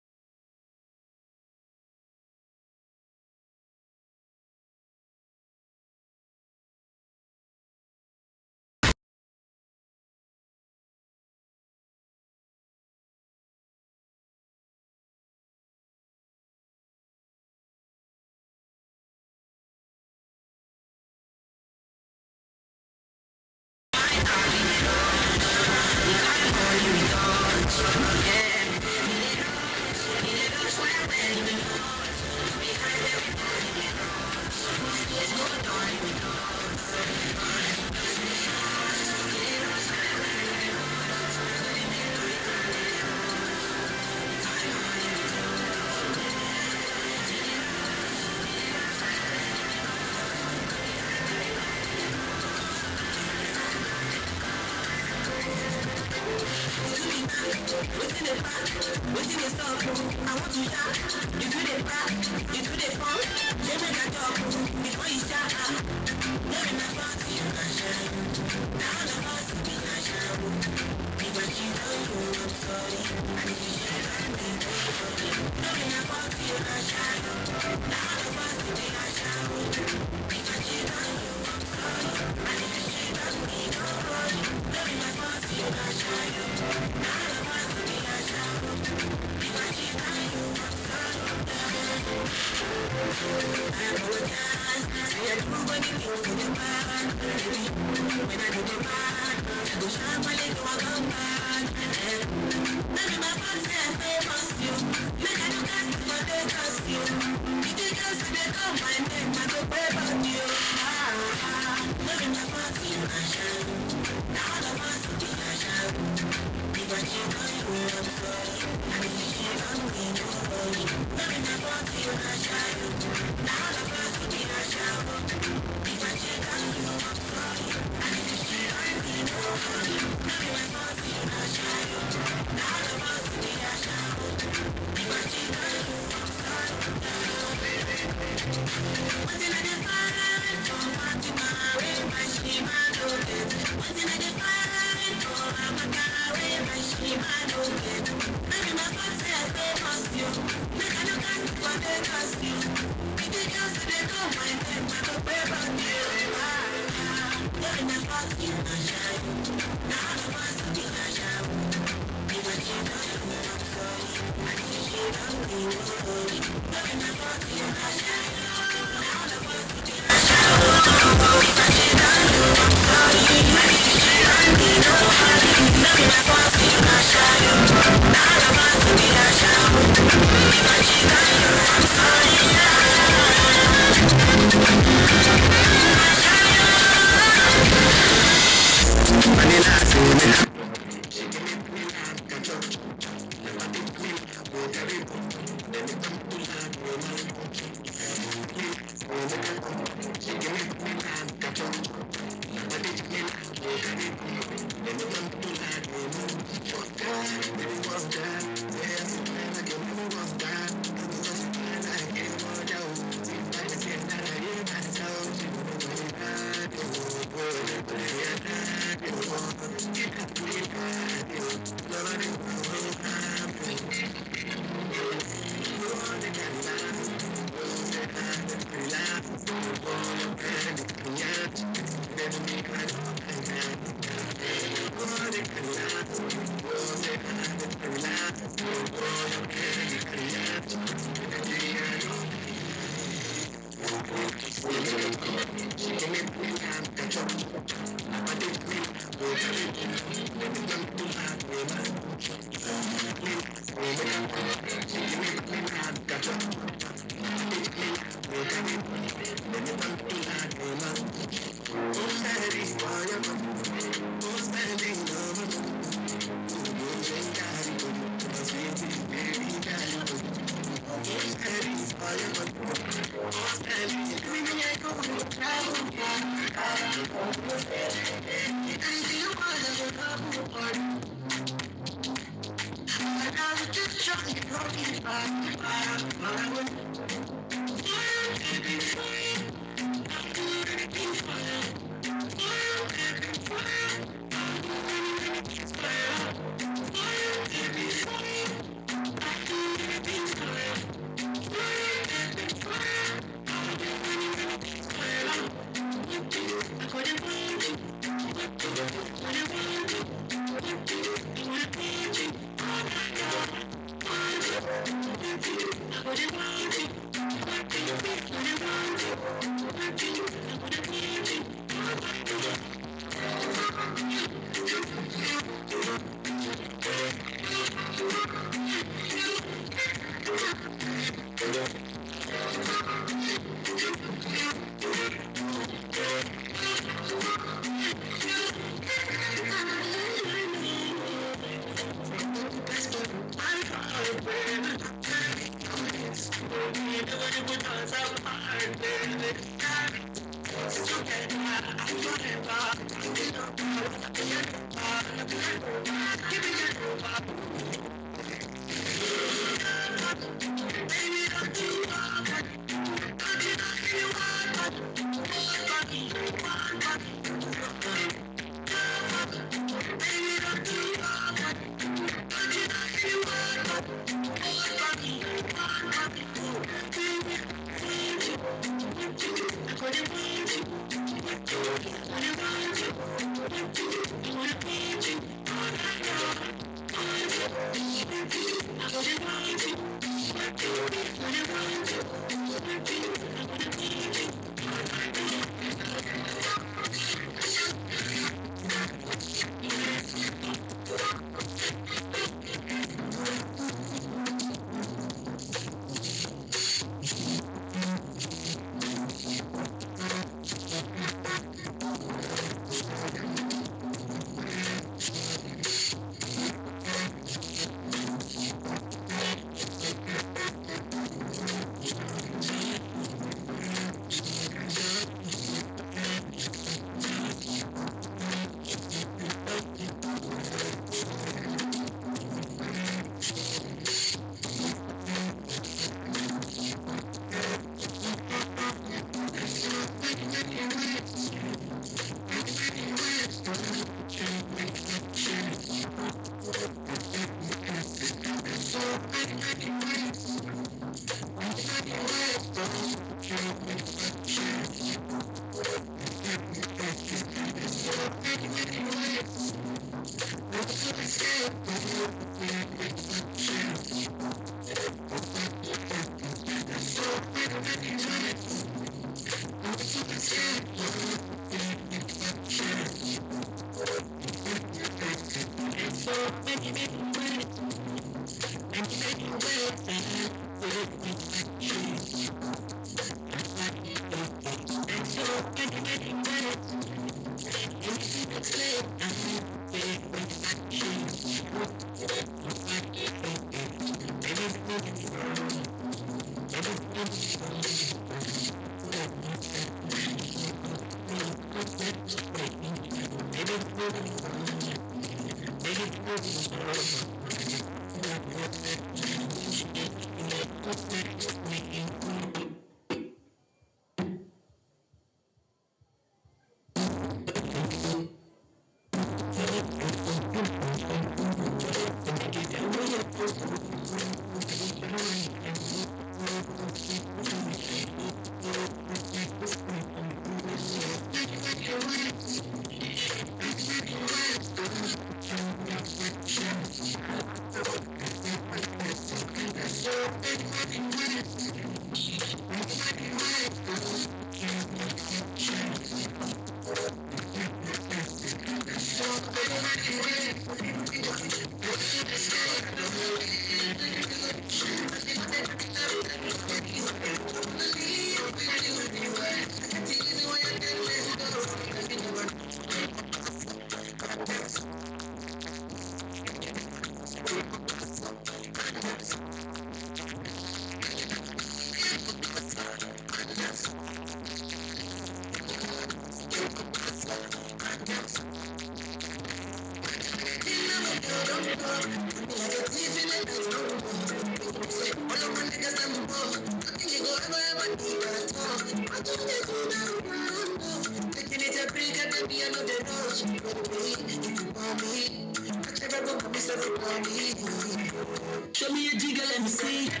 Show me a jigger, let me see. Let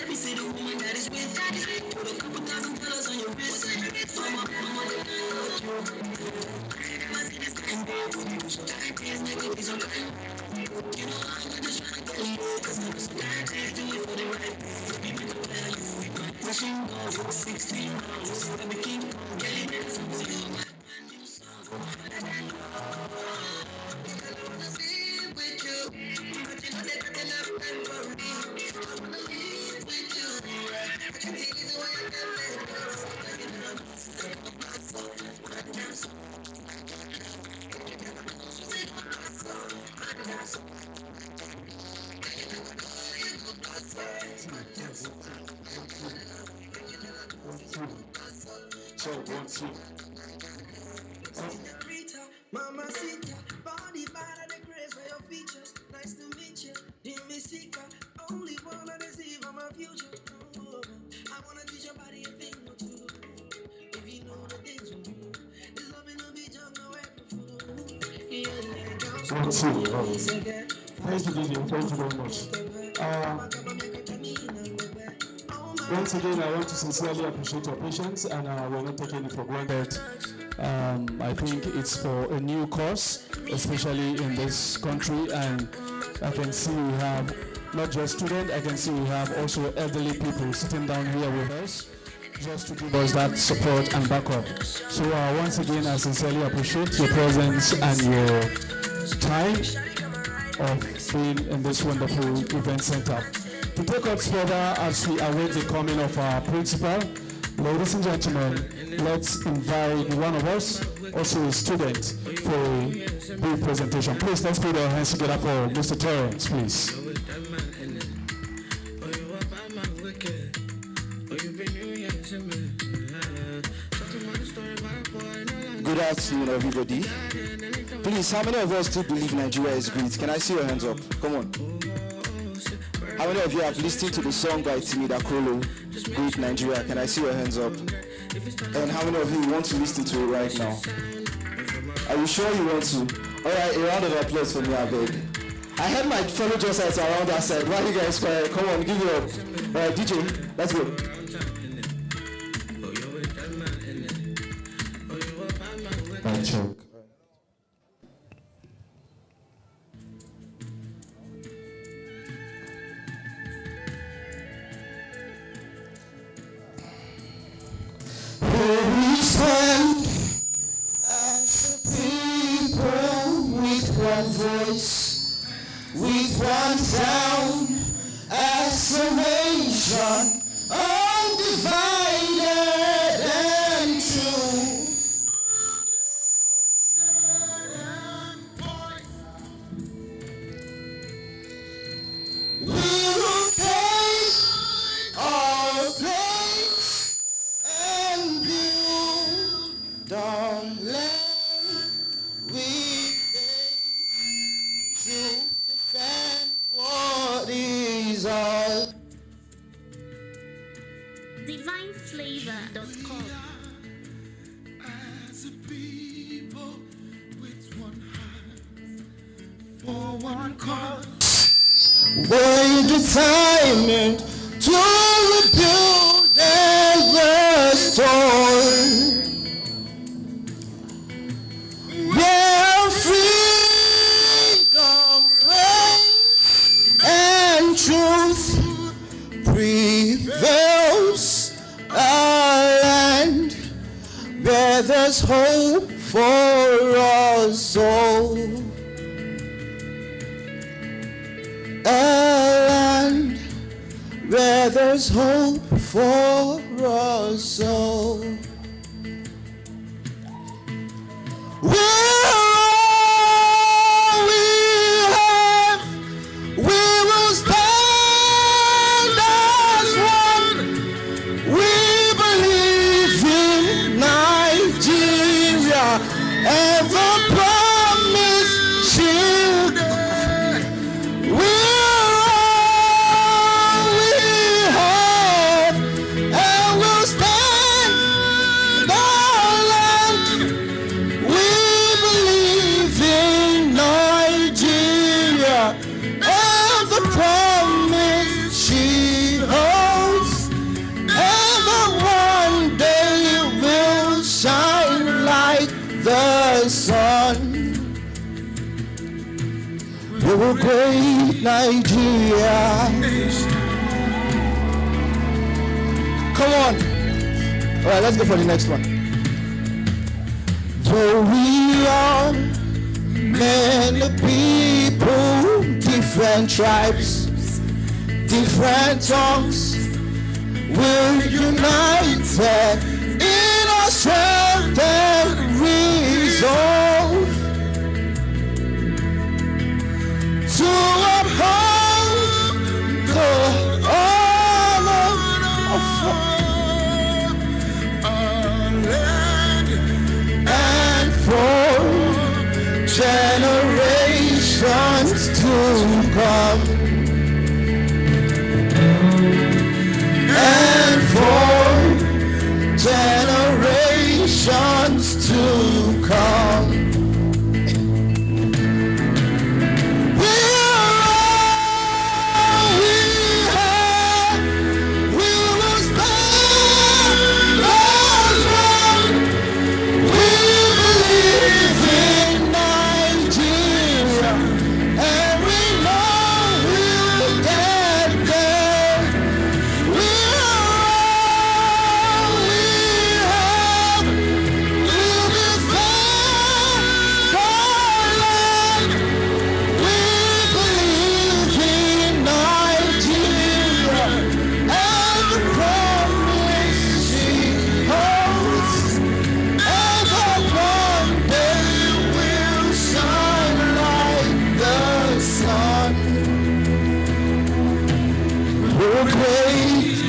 me see the woman that is with. Put a couple $1,000 on your wrist. Mama, you know I'm just trying to get you. Cause I'm just trying to do it for the right. People know that you got pushing goals. 16 rounds. Let me keep on getting it. So you my brand new song. I wanna be with you. But you know that I can have time for me. I wanna be with you. I can take it away, I can let go. So, 1, 2. Mamacita, body bad and the grace for your features. Nice to meet you, Jimmy Seeker. Only wanna deceive on my future. Oh, I wanna teach your body a thing or two. If you know the things we do, this love will be just no ever fool. 1, 2. Thank you, DJ. Thank you very much. Once again, I want to sincerely appreciate your patience, and we're not taking it for granted. I think it's for a new cause, especially in this country, and I can see we have not just students, I can see we have also elderly people sitting down here with us just to give us that support and backup. So once again, I sincerely appreciate your presence and your time of being in this wonderful event center. To take us further as we await the coming of our principal, ladies and gentlemen, let's invite one of us, also a student, for a brief presentation. Please, let's put our hands together for Mr. Terrence, please. Good afternoon, everybody. Please, how many of us still believe Nigeria is great? Can I see your hands up? Come on. How many of you have listened to the song by Timi Dakolo, Great Nigeria? Can I see your hands up? And how many of you want to listen to it right now? Are you sure you want to? Alright, a round of applause for me, I beg. I had my fellow Josites around that side. Why are you guys quiet? Come on, give it up. Alright, DJ, let's go. Choke. As a people with one voice, transformation, undivided and true. We will take our place and build our land. We to defend what is ours. DivineFlavor.com. As a people with one heart for one cause. We're determined to rebuild and restore. Where freedom reigns and truth prevails, a land where there's hope for us all. A land where there's hope for us all. We're all we have. We will stand as one. We believe in Nigeria and the promise she'll. We're all we have, and we'll stand our land. We believe in Nigeria and the promise she holds, and that one day will shine like the sun. We will great Nigeria. Come on. All right, let's go for the next one. So we are many people, different tribes, different tongues. We're united in our strength and resolve to uphold the honor of our land and for generations to come, and for generations to come.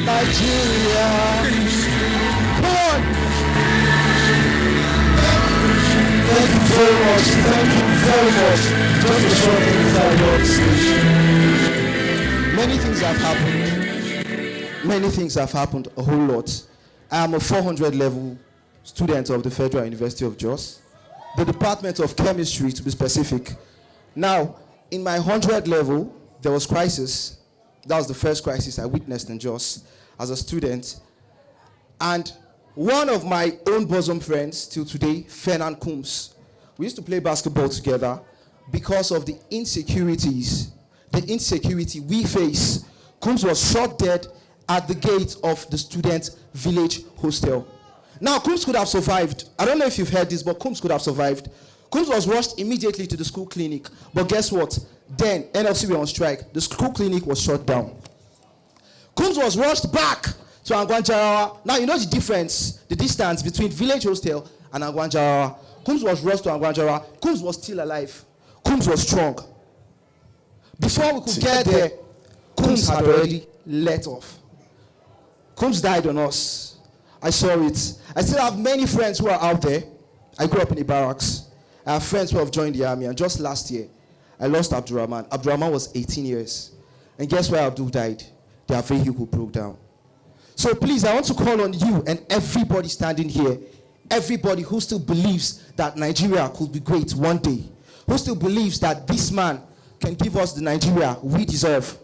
Nigeria. Come on. Thank you very much. Thank you very much. Just a short introduction. Many things have happened. Many things have happened, a whole lot. I am a 400 level student of the Federal University of Jos, the Department of Chemistry to be specific. Now, in my 100 level, there was crisis. That was the first crisis I witnessed in Jos as a student. And one of my own bosom friends till today, Fernan Coombs, we used to play basketball together because of the insecurity we face. Coombs was shot dead at the gate of the student village hostel. Now, Coombs could have survived. I don't know if you've heard this, but Coombs could have survived. Coombs was rushed immediately to the school clinic. But guess what? Then, NLC were on strike. The school clinic was shut down. Combs was rushed back to Angwanjarawa. Now you know the difference, the distance between village hostel and Angwanjarawa. Combs was rushed to Angwanjarawa. Combs was still alive. Combs was strong. Before we could get there, Combs had already let off. Combs died on us. I saw it. I still have many friends who are out there. I grew up in the barracks. I have friends who have joined the army, and just last year, I lost Abdurrahman. Abdurrahman was 18 years. And guess where Abdul died? Their vehicle broke down. So please, I want to call on you and everybody standing here, everybody who still believes that Nigeria could be great one day, who still believes that this man can give us the Nigeria we deserve,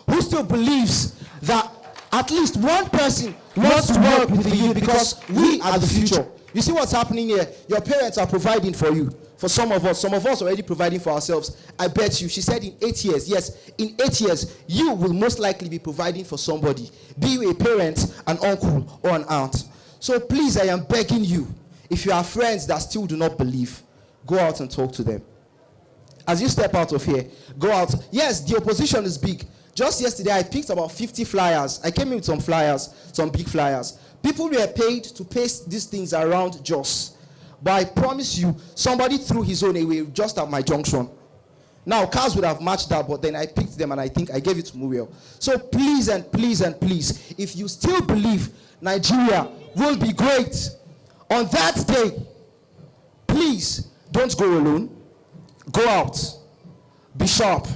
who still believes that at least one person wants to work with the youth because we are the future. You see what's happening here? Your parents are providing for you. For some of us already providing for ourselves. I bet you, she said in 8 years, yes, in 8 years, you will most likely be providing for somebody, be you a parent, an uncle, or an aunt. So please, I am begging you, if you have friends that still do not believe, go out and talk to them. As you step out of here, go out. Yes, the opposition is big. Just yesterday, I picked about 50 flyers. I came in with some flyers, some big flyers. People were paid to paste these things around Jos. But I promise you, somebody threw his own away just at my junction. Now, cars would have matched that, but then I picked them and I think I gave it to Muriel. So please and please and please, if you still believe Nigeria will be great on that day, please don't go alone. Go out. Be sharp.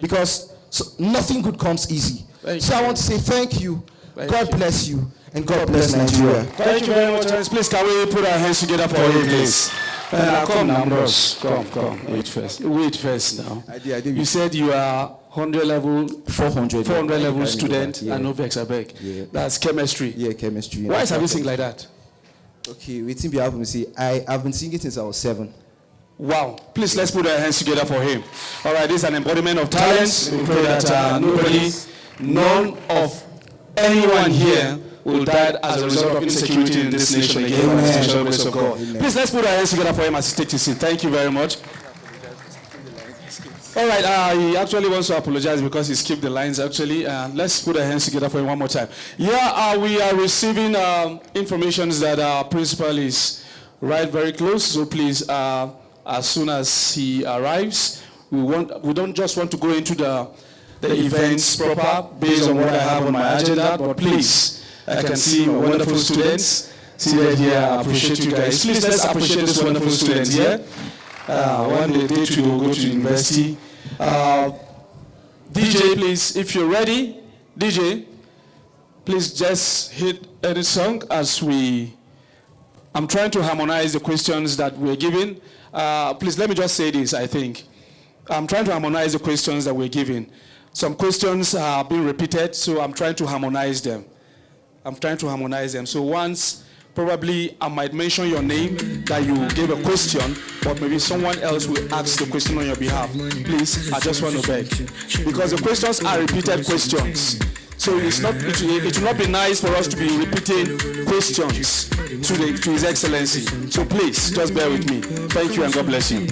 Because nothing good comes easy. So I want to say thank you. God bless you. And God bless Nigeria. Thank you very much. Please, can we put our hands together for him, please? Come now, bros. Come. Wait first now. I did. You said you are 100 level, 400 level student, and no vex, I beg. Yeah. That's chemistry. Yeah, chemistry. Why is everything like that? Okay, waiting be able to see. I've been singing since I was 7. Wow. Please, let's put our hands together for him. All right, this is an embodiment of talents. We pray that none of anyone here will die as a result of insecurity in this nation again. By the special grace of God. Please, let's put our hands together for him as he takes his seat. Thank you very much. All right, he actually wants to apologize because he skipped the lines, actually. Let's put our hands together for him one more time. Yeah, we are receiving information that our principal is right very close. So please, as soon as he arrives, we don't just want to go into the events proper based on what I have on my agenda, but please, I can see my wonderful students seated here. I appreciate you guys. Please, let's appreciate this wonderful students here. One day to go to university. DJ, please, if you're ready, DJ, please just hit any song as I'm trying to harmonize the questions that we're given. Please, let me just say this, I think. I'm trying to harmonize the questions that we're given. Some questions are being repeated, so I'm trying to harmonize them. So once, probably I might mention your name that you gave a question, but maybe someone else will ask the question on your behalf. Please, I just want to beg. Because the questions are repeated questions. So it will not be nice for us to be repeating questions to His Excellency. So please, just bear with me. Thank you and God bless you.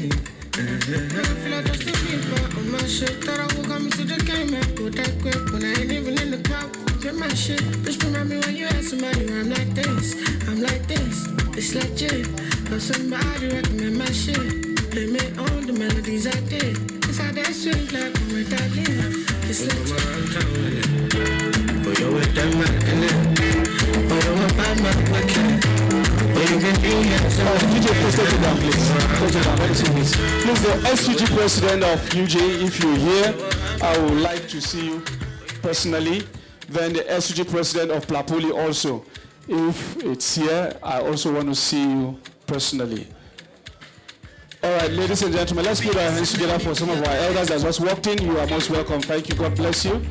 My shit, bitch, remember when you had somebody, I'm like this, it's legit. Or somebody recommend my shit, play me on the melodies I did. It's how that sweet like when I live. It's legit. Oh, you're with them, man. Oh, you're about my wicked. Oh, you can be here. DJ, please take it down, please. Please, the SUG president of UJ, if you're here, I would like to see you personally. Then the SUG president of Plateau also. If it's here, I also want to see you personally. All right, ladies and gentlemen, let's put our hands together for some of our elders that just walked in. You are most welcome. Thank you. God bless you.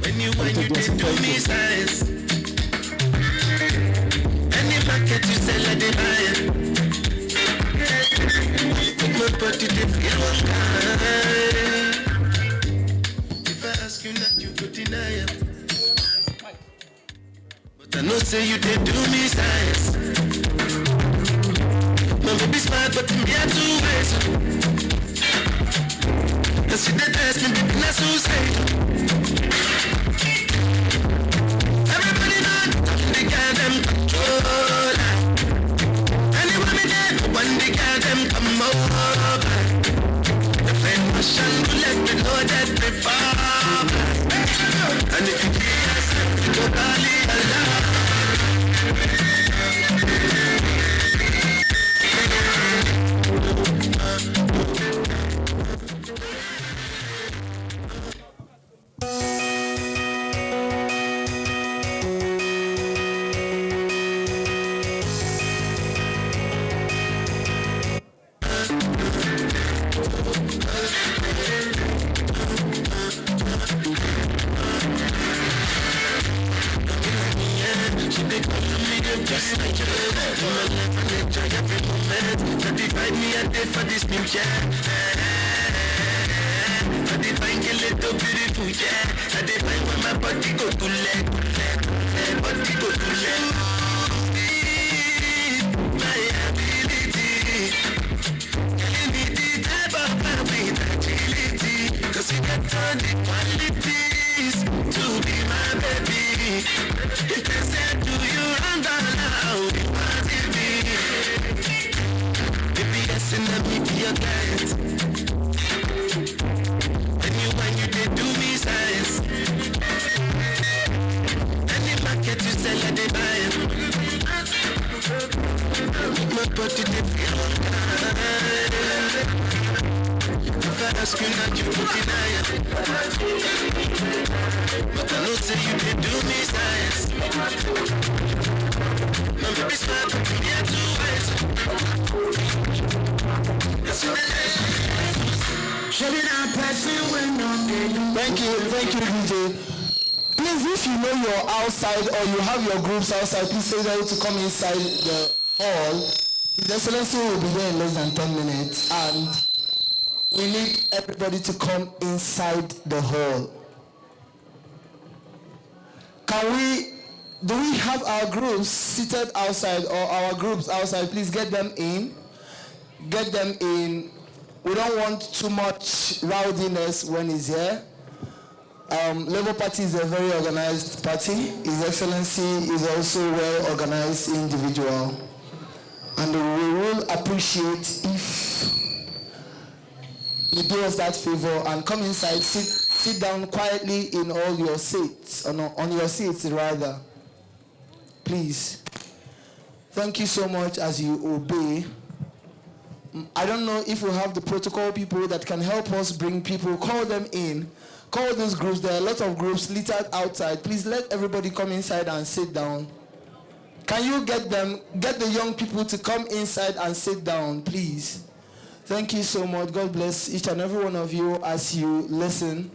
I know say you did do me science. My baby smart, but me are two ways. I see that ass, me baby not so safe. And if you feel yourself, you go bali Allah. Just like you do, my life and enjoy every moment. Satisfied me a day for this new year. I define a little beautiful, yeah. I define when my body go to leg, body go to leg. My ability, killing me the type of man with agility. Cause you got all the qualities to be my baby. If they said, do you run down now? You want me? Baby, yes, and let me be your guide. When you did do me size. Any market you sell, I did buy it. My body did feel alright. If I ask you not, you would deny it. But I know say you did do me size. My baby smile, but you get too wet. Thank you, DJ. Please, if you know you're outside or you have your groups outside, please stay ready to come inside the hall. His Excellency will be there in less than 10 minutes, and we need everybody to come inside the hall. Do we have our groups seated outside or our groups outside? Please get them in. Get them in. We don't want too much rowdiness when he's here. Labour Party is a very organized party. His Excellency is also a well-organized individual. And we will appreciate if you do us that favor and come inside, sit down quietly in all your seats, on your seats rather. Please. Thank you so much as you obey. I don't know if we have the protocol people that can help us bring people, call them in. Call those groups. There are a lot of groups littered outside. Please let everybody come inside and sit down. Can you get the young people to come inside and sit down, please? Thank you so much. God bless each and every one of you as you listen.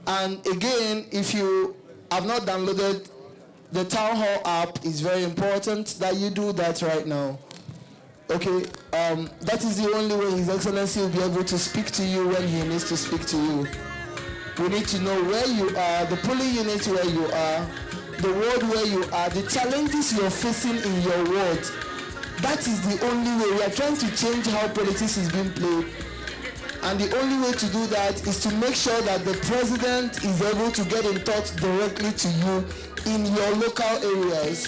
And again, if you have not downloaded the Town Hall app, it's very important that you do that right now. Okay, that is the only way His Excellency will be able to speak to you when he needs to speak to you. We need to know where you are, the polling unit where you are, the ward where you are, the challenges you're facing in your ward. That is the only way. We are trying to change how politics is being played. And the only way to do that is to make sure that the president is able to get in touch directly to you in your local areas.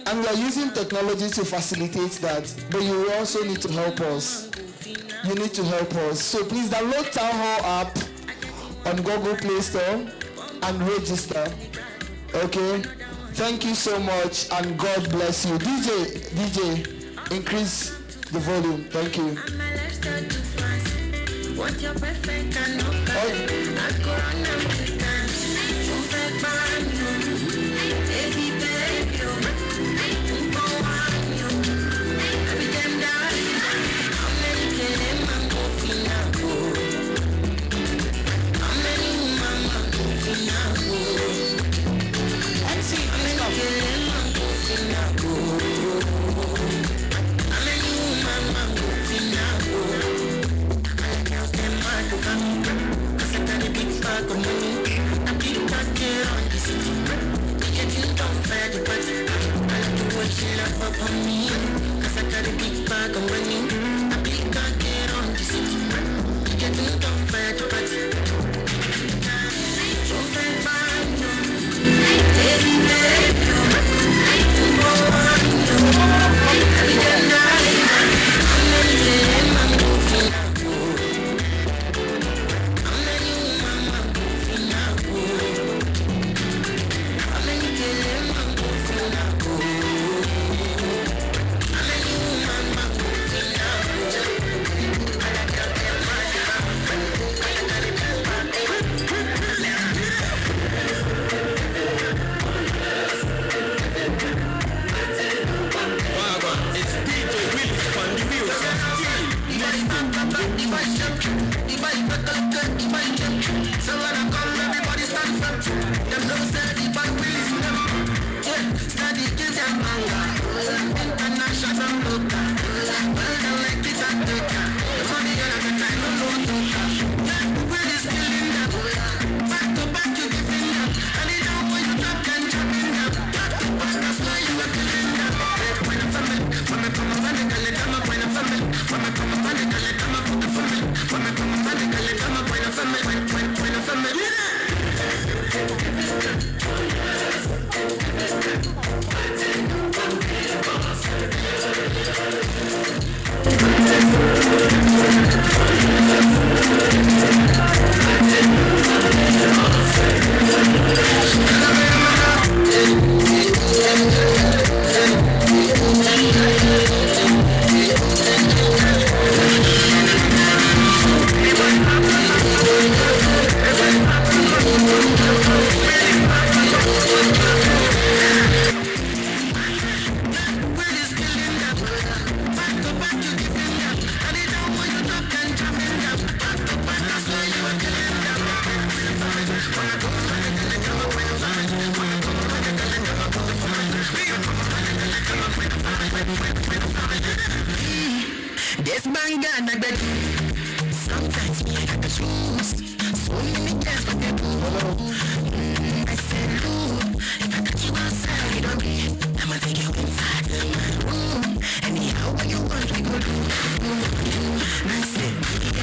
And we are using technology to facilitate that, but you also need to help us. You need to help us. So please download Town Hall app on Google Play Store and register. Okay? Thank you so much and God bless you. DJ, increase the volume. Thank you. What you're perfect and no I go on and take dance. Perfect man, baby, baby, go on you. I be them down. How many kill them and go finaco? How many mama go finaco? I see how many kill them and go finaco. How many mama go finaco? Cause I got a big bag of money, a big bag here on the city. Getting down for the party. I like to watch you laugh up on me. Cause I got a big bag of money, a big bag here on the city. Getting down for the party. So fine, fine, baby, baby, go on, I be them night. I'm not getting my movie now. bang and I bet. Sometimes me I got the shoes. So many times I get I said, ooh, if I touch you outside, you don't be. I'ma take you inside my room. Anyhow, what you want, we go do. I said,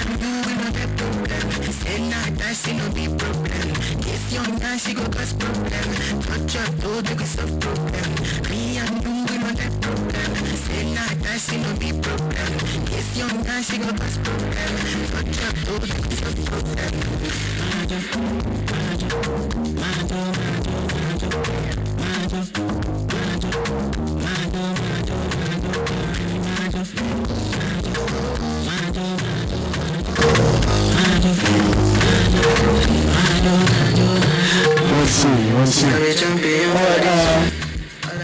I'm doing no that problem. Say not that she no be problem. If you're not, she go cause problem. Touch your toe, they go solve problem. Me, I'm doing no that problem. Say not that she no be problem. If you're not, she go cause problem. Touch your toe, they go solve problem. Let's see. Alright,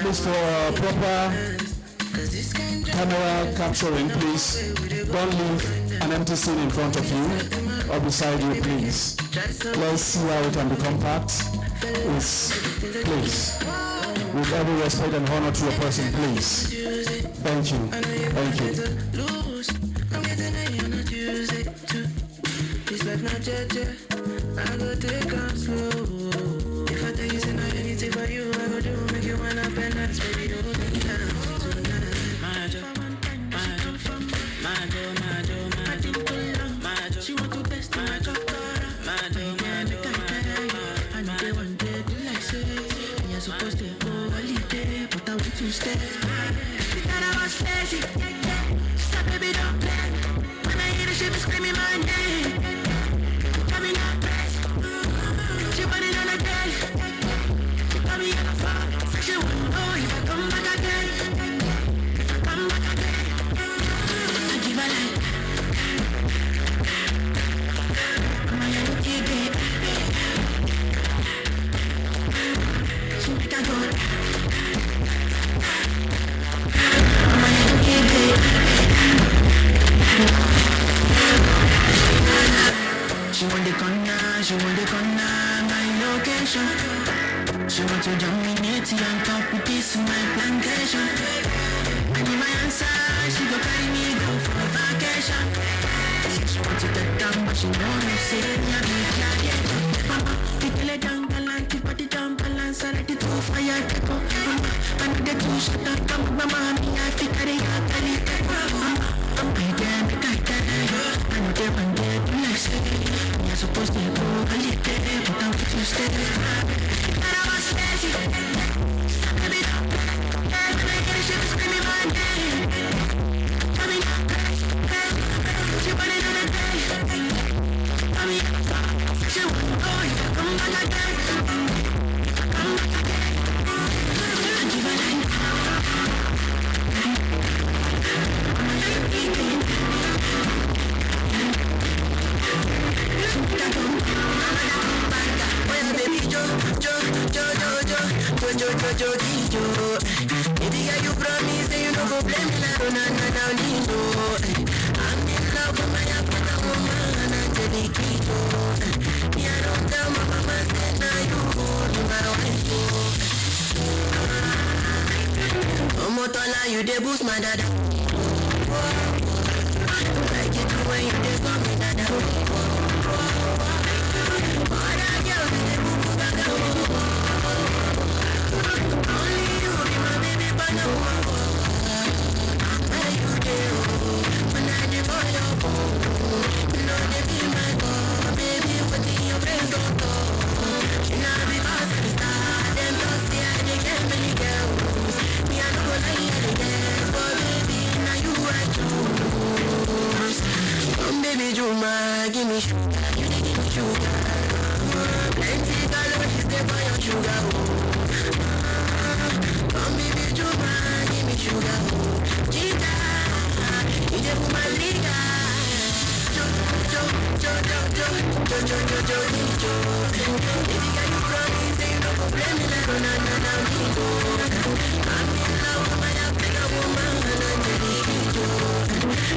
please for proper camera capturing, please don't leave an empty scene in front of you or beside you, please. Let's see how it can be compact. Please, with every respect and honor to a person, please. Thank you. Thank you. This life not judge, I go take on slow. If I tell you say not anything for you, I go do make you wanna bend that baby. Hold me down tonight. Majo. She want to test my chakra. And they want to do like say, me I supposed to go holiday, but I want to stay. That I was lazy. Stop, baby, don't play. When I hear the shit, be screaming my name. Coming up, she running on a day. She got me on the phone. Say she won't know if I come back again. If I come back again, I give her like. I'm a little kid, she make a go. I'm a little kid, she want the corner, my location. She want to dominate and top with this in my plantation. I give my answer, she go carry me go for vacation. She want to get down, but she know me say me a big gladiator. Mama, you tell her down balance, you put it down balance, I let it go fire take up. Mama, I need the two shut up, mama, me I fit carry out a little. Mama, I damn the guy that I know they want to do like say. Me I supposed to go holiday, but I'm to stay. And I was lazy. Baby, don't play. Hey, when I hear the shit, screaming my name. Coming up, she running on a day. Got me on the phone. She won't go if I come back again. If I come back again, I give her like. I'm a little kid. She make a go. Well, baby, Jo. Baby, girl, you promise that you don't go blame me like no Nino. I'm in love with my African woman, Angelique. Me, I don't tell my mama say now you be my wife. Omotola, you dey boost my dada. Like it when you dey call me dada. Other girls dey boo gaga. Only you be my baby bana. Where you dey? When I dey for your phone, no dey be my call, baby. Wetin your friends don't talk. Now because I be star, them don't say I dey get many girls. Me I no go lie, I dey get, but baby now you I choose. Come baby Juma, give me sugar, you dey give me sugar. Plenty calories dey for your sugar. Come baby Juma, give me sugar. Chica, you dey put my liga. Jo. Baby girl you promise say you no go blame me like no Nino. I'm in love with my African woman, Angelique.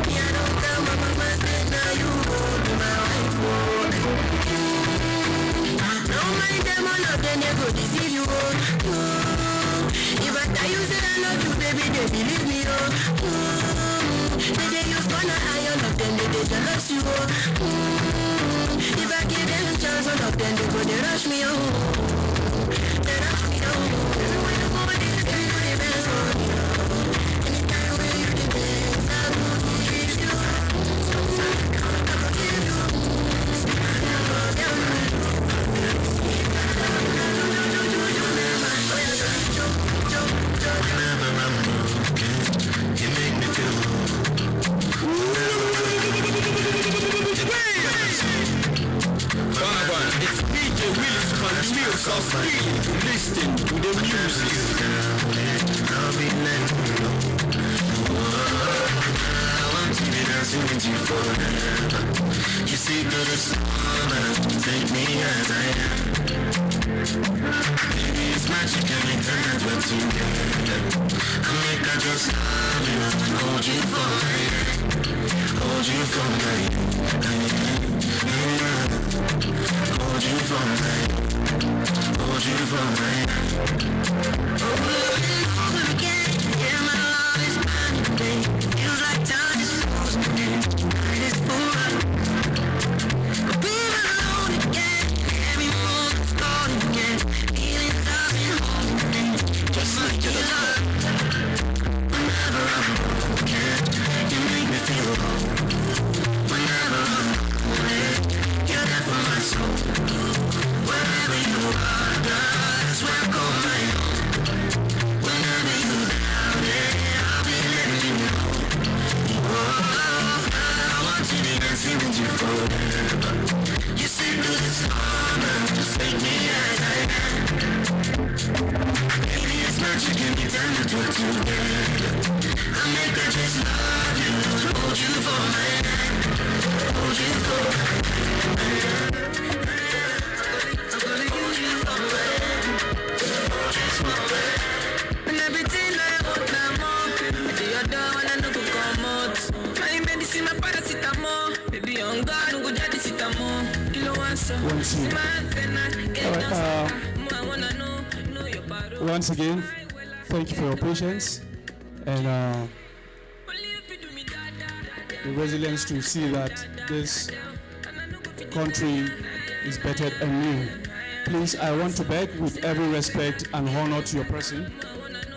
Me I don't tell my mama say now you go be my wife. No mind them all of them they go deceive you. If I tell you say I love you, baby, they believe me. They use gonna go jealous you. If I give them a chance, all of them they go they rush me oh. They rush me oh. Everywhere you go, they do the best for me oh. Anytime when you the best, I will give you. Sometimes I go give you. I go down with you. Whenever I'm broken, you make me feel it's DJ Willis continuous of feeling, listening to the music. I'll be letting you know. I want to be dancing with you forever. You see through the summer, take me as I am. Baby, it's magic and we turn it well together. I make I just love you, hold you for my hand. Hold you for my hand. Hold you for my hand. Hold you for my hand. Over again, yeah, my love is burning, babe. Feels like time is frozen again. Night is full. Being alone again, every moment's gone again. Feelings I've been holding in, just like your love. Whenever I'm broken, you make me feel whole. Whenever I'm lonely, you're there for my soul. Wherever you are, that's where I call my own. Whenever you're down there, I'll be letting you know. Oh, I want to be dancing with you forever. You see through the storm and just take me as I am. Baby, it's magic and we turn it to together. I make I just love you, hold you for my hand. Hold you for my hand. I'm gonna use you for my hand. Hold you for my hand. And everything I want now more. The other one I know go come out. My medicine, my paracetamol. Baby, on God, no go jadi sitamol. Kilo answer. Once again, thank you for your patience and the resilience to see that this country is better and new. Please, I want to beg with every respect and honor to your person.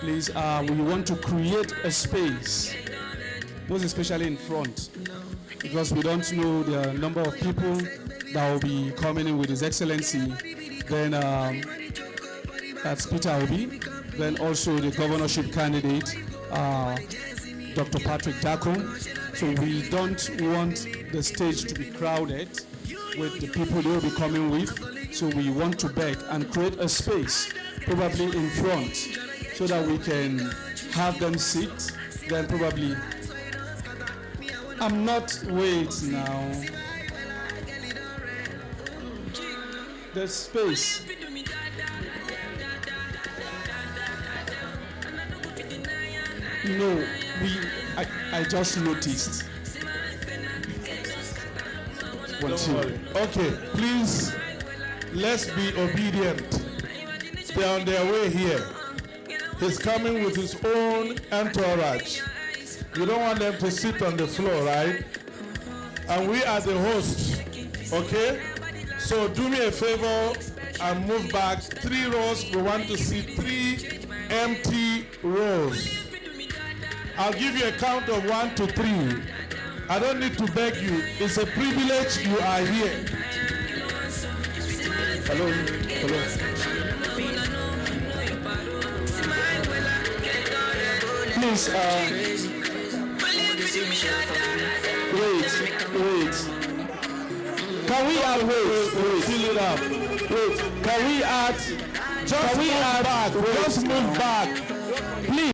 Please, we want to create a space, most especially in front, because we don't know the number of people that will be coming in with His Excellency. Then that's Peter Obi. Then also the governorship candidate, Dr. Patrick Dakum. So we don't want the stage to be crowded with the people they will be coming with. So we want to beg and create a space, probably in front, so that we can have them sit. Then probably, wait now. The space. No, I just noticed. Don't worry. Okay, please, let's be obedient. They're on their way here. He's coming with his own entourage. You don't want them to sit on the floor, right? And we are the hosts, okay? So do me a favor and move back 3 rows. We want to see 3 empty rows. I'll give you a count of 1 to 3. I don't need to beg you. It's a privilege you are here. Hello? Hello? Please, wait. Can we add, wait. Fill it up. Wait, can we add, just move back. Please.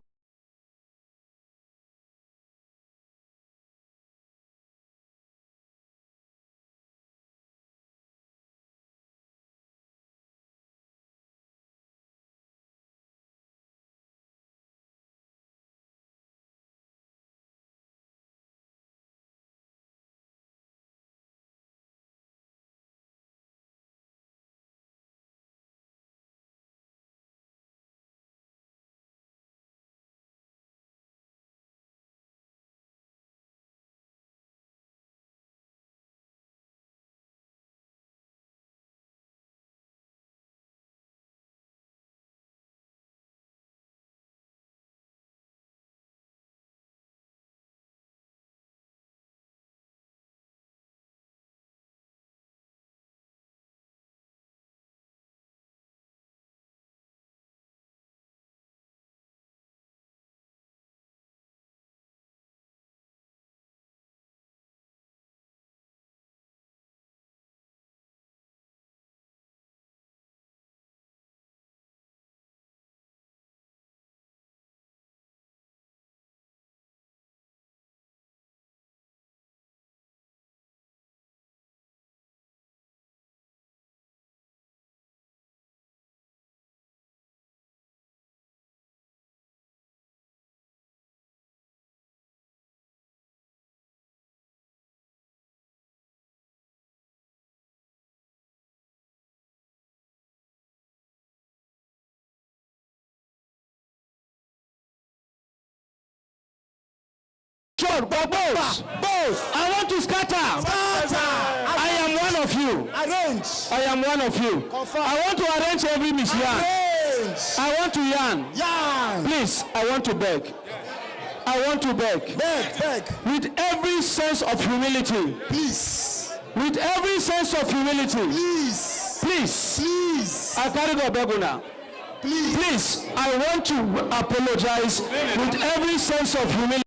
Sure, but both. I want to scatter. I am one of you. I am one of you. I want to arrange every misyan. I want to yarn. Please, I want to beg. I want to beg. Beg. With every sense of humility. Please. With every sense of humility. Please. I carry the beguna. Please, I want to apologize with every sense of humility.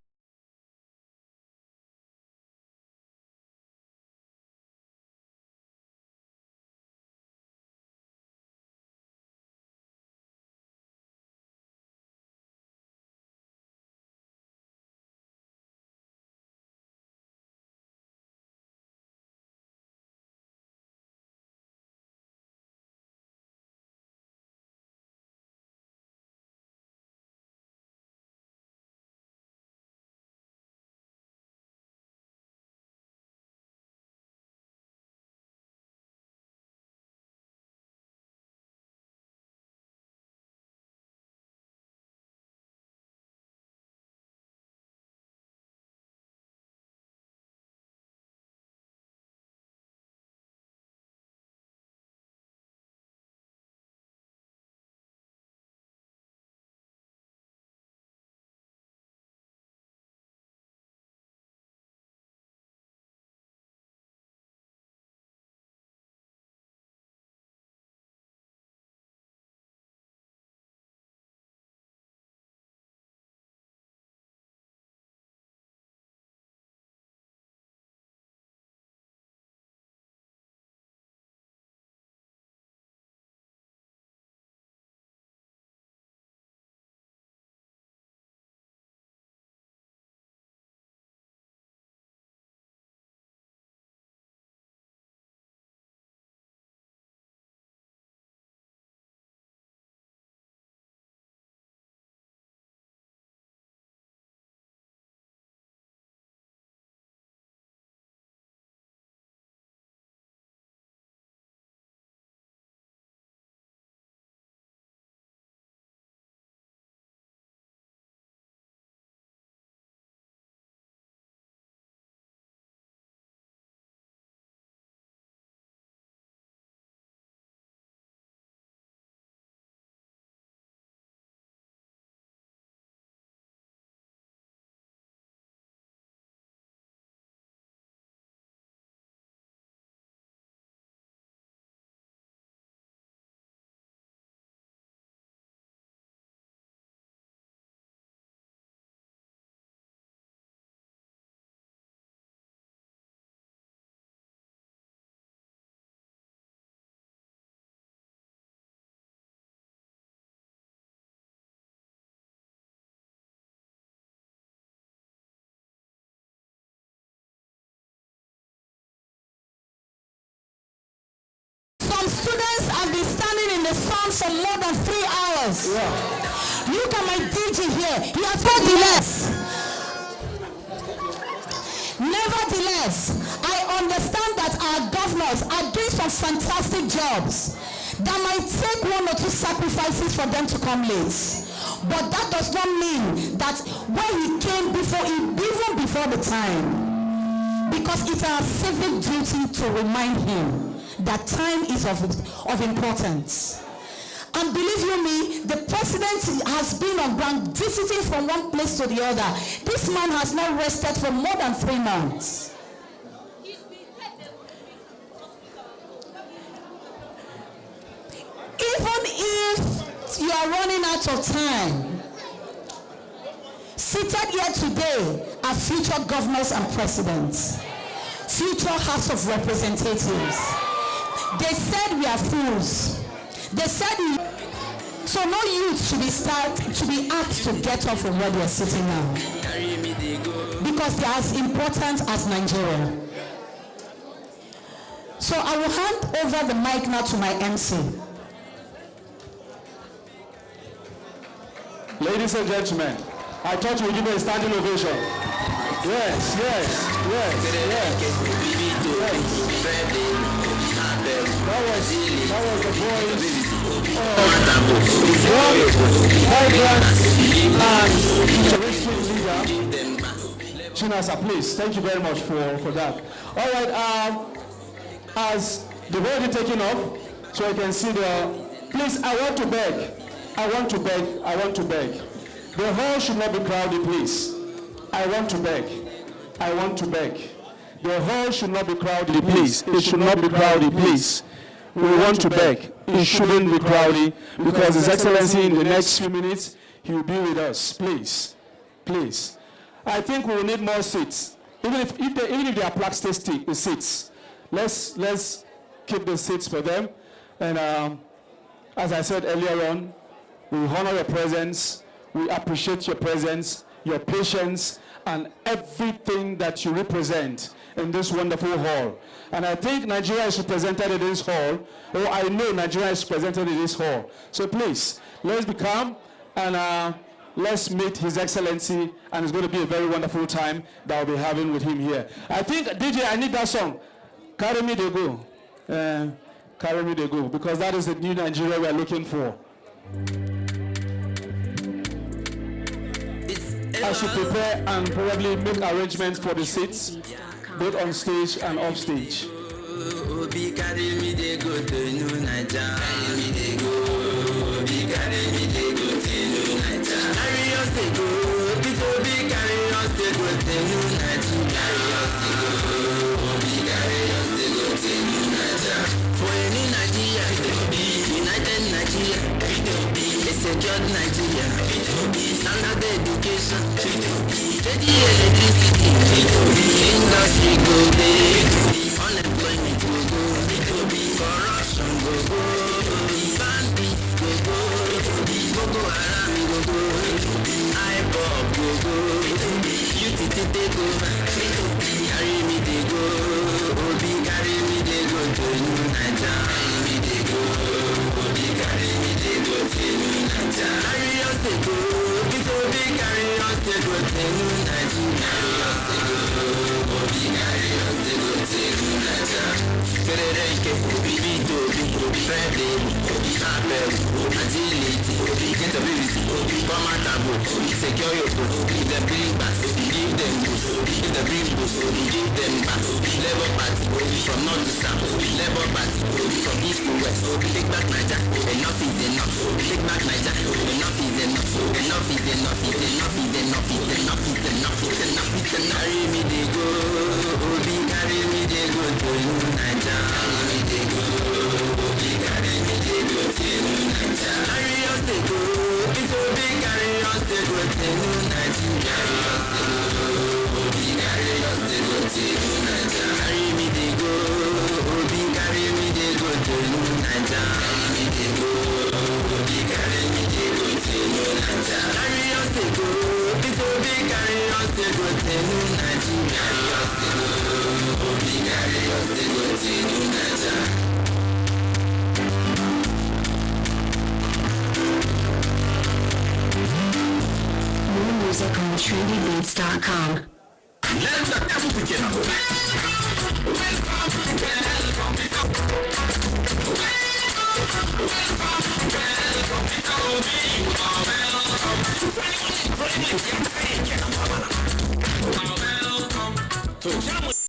Some students have been standing in the sun for more than 3 hours. Look at my DJ here. He has Nevertheless, I understand that our governors are doing some fantastic jobs that might take 1 or 2 sacrifices for them to come late. But that does not mean that when he came even before the time, because it's our civic duty to remind him that time is of importance. And believe you me, the president has been on ground visiting from one place to the other. This man has not rested for more than 3 months. Even if you are running out of time, seated here today are future governors and presidents, future House of Representatives. They said we are fools. They said so no youth should be asked to get up from where they are sitting now, because they are as important as Nigeria. So I will hand over the mic now to my MC. Ladies and gentlemen, I thought we would give a standing ovation. Yes. That was the voice of vibrant and futuristic leader Chinasa, please. Thank you very much for that. All right. As the road is taking off, so you can see please, I want to beg. I want to beg. I want to beg. The hall should not be crowded, please. I want to beg. I want to beg. The hall should not be crowded, please. It should not be crowded, please. We want to beg. It shouldn't be crowded because His Excellency in the next few minutes, he will be with us. Please. Please. I think we will need more seats. Even if they are plastic seats, let's keep the seats for them. And as I said earlier on, we honor your presence. We appreciate your presence, your patience, and everything that you represent in this wonderful hall. And I think Nigeria is represented in this hall, or I know Nigeria is represented in this hall. So please, let's be calm and let's meet His Excellency, and it's going to be a very wonderful time that I'll be having with him here. I think, DJ, I need that song. Carry me, they go. Carry me, they go, because that is the new Nigeria we're looking for. I should prepare and probably make arrangements for the seats, both on stage and off stage. Secured Nigeria, standard education, steady electricity, industry go big, unemployment go go, corruption go go, bandits go go, Boko Haram go go, IPOB go go, UTT take over, carry me they go, Obi carry me they go to New Nigeria, carry me they go, Obi carry me they go to New Carry us to go, Obi carry us to go to New Nigeria. Carry us to go, Obi carry us to go to New Nigeria. Fereke, Obi Vito, Obi Friday, Obi Apple, Agility, Capability, Comfortable, Secure your post, give them bring back, give them boost, give them bring boost, give them back. Labour Party, from north to south, Labour Party, from east to west, take back Nigeria, enough is enough, take back Nigeria, enough is enough, enough is enough, enough is enough, enough is enough, enough is enough. Carry me they go, Obi carry me they go to New Nigeria, carry me they go, Obi carry me they go to New Nigeria. Carry us they go, Obi carry us they go to New Nigeria, carry us they go, Obi carry us they go to New Nigeria. Carry me they go, Obi carry me they go to New Nigeria, carry me they go, Obi carry me they go to New Nigeria. Carry us they go, Obi carry us they go to New Nigeria, carry us they go, Obi carry us they go to New Nigeria. More music on trendybeats.com. Welcome to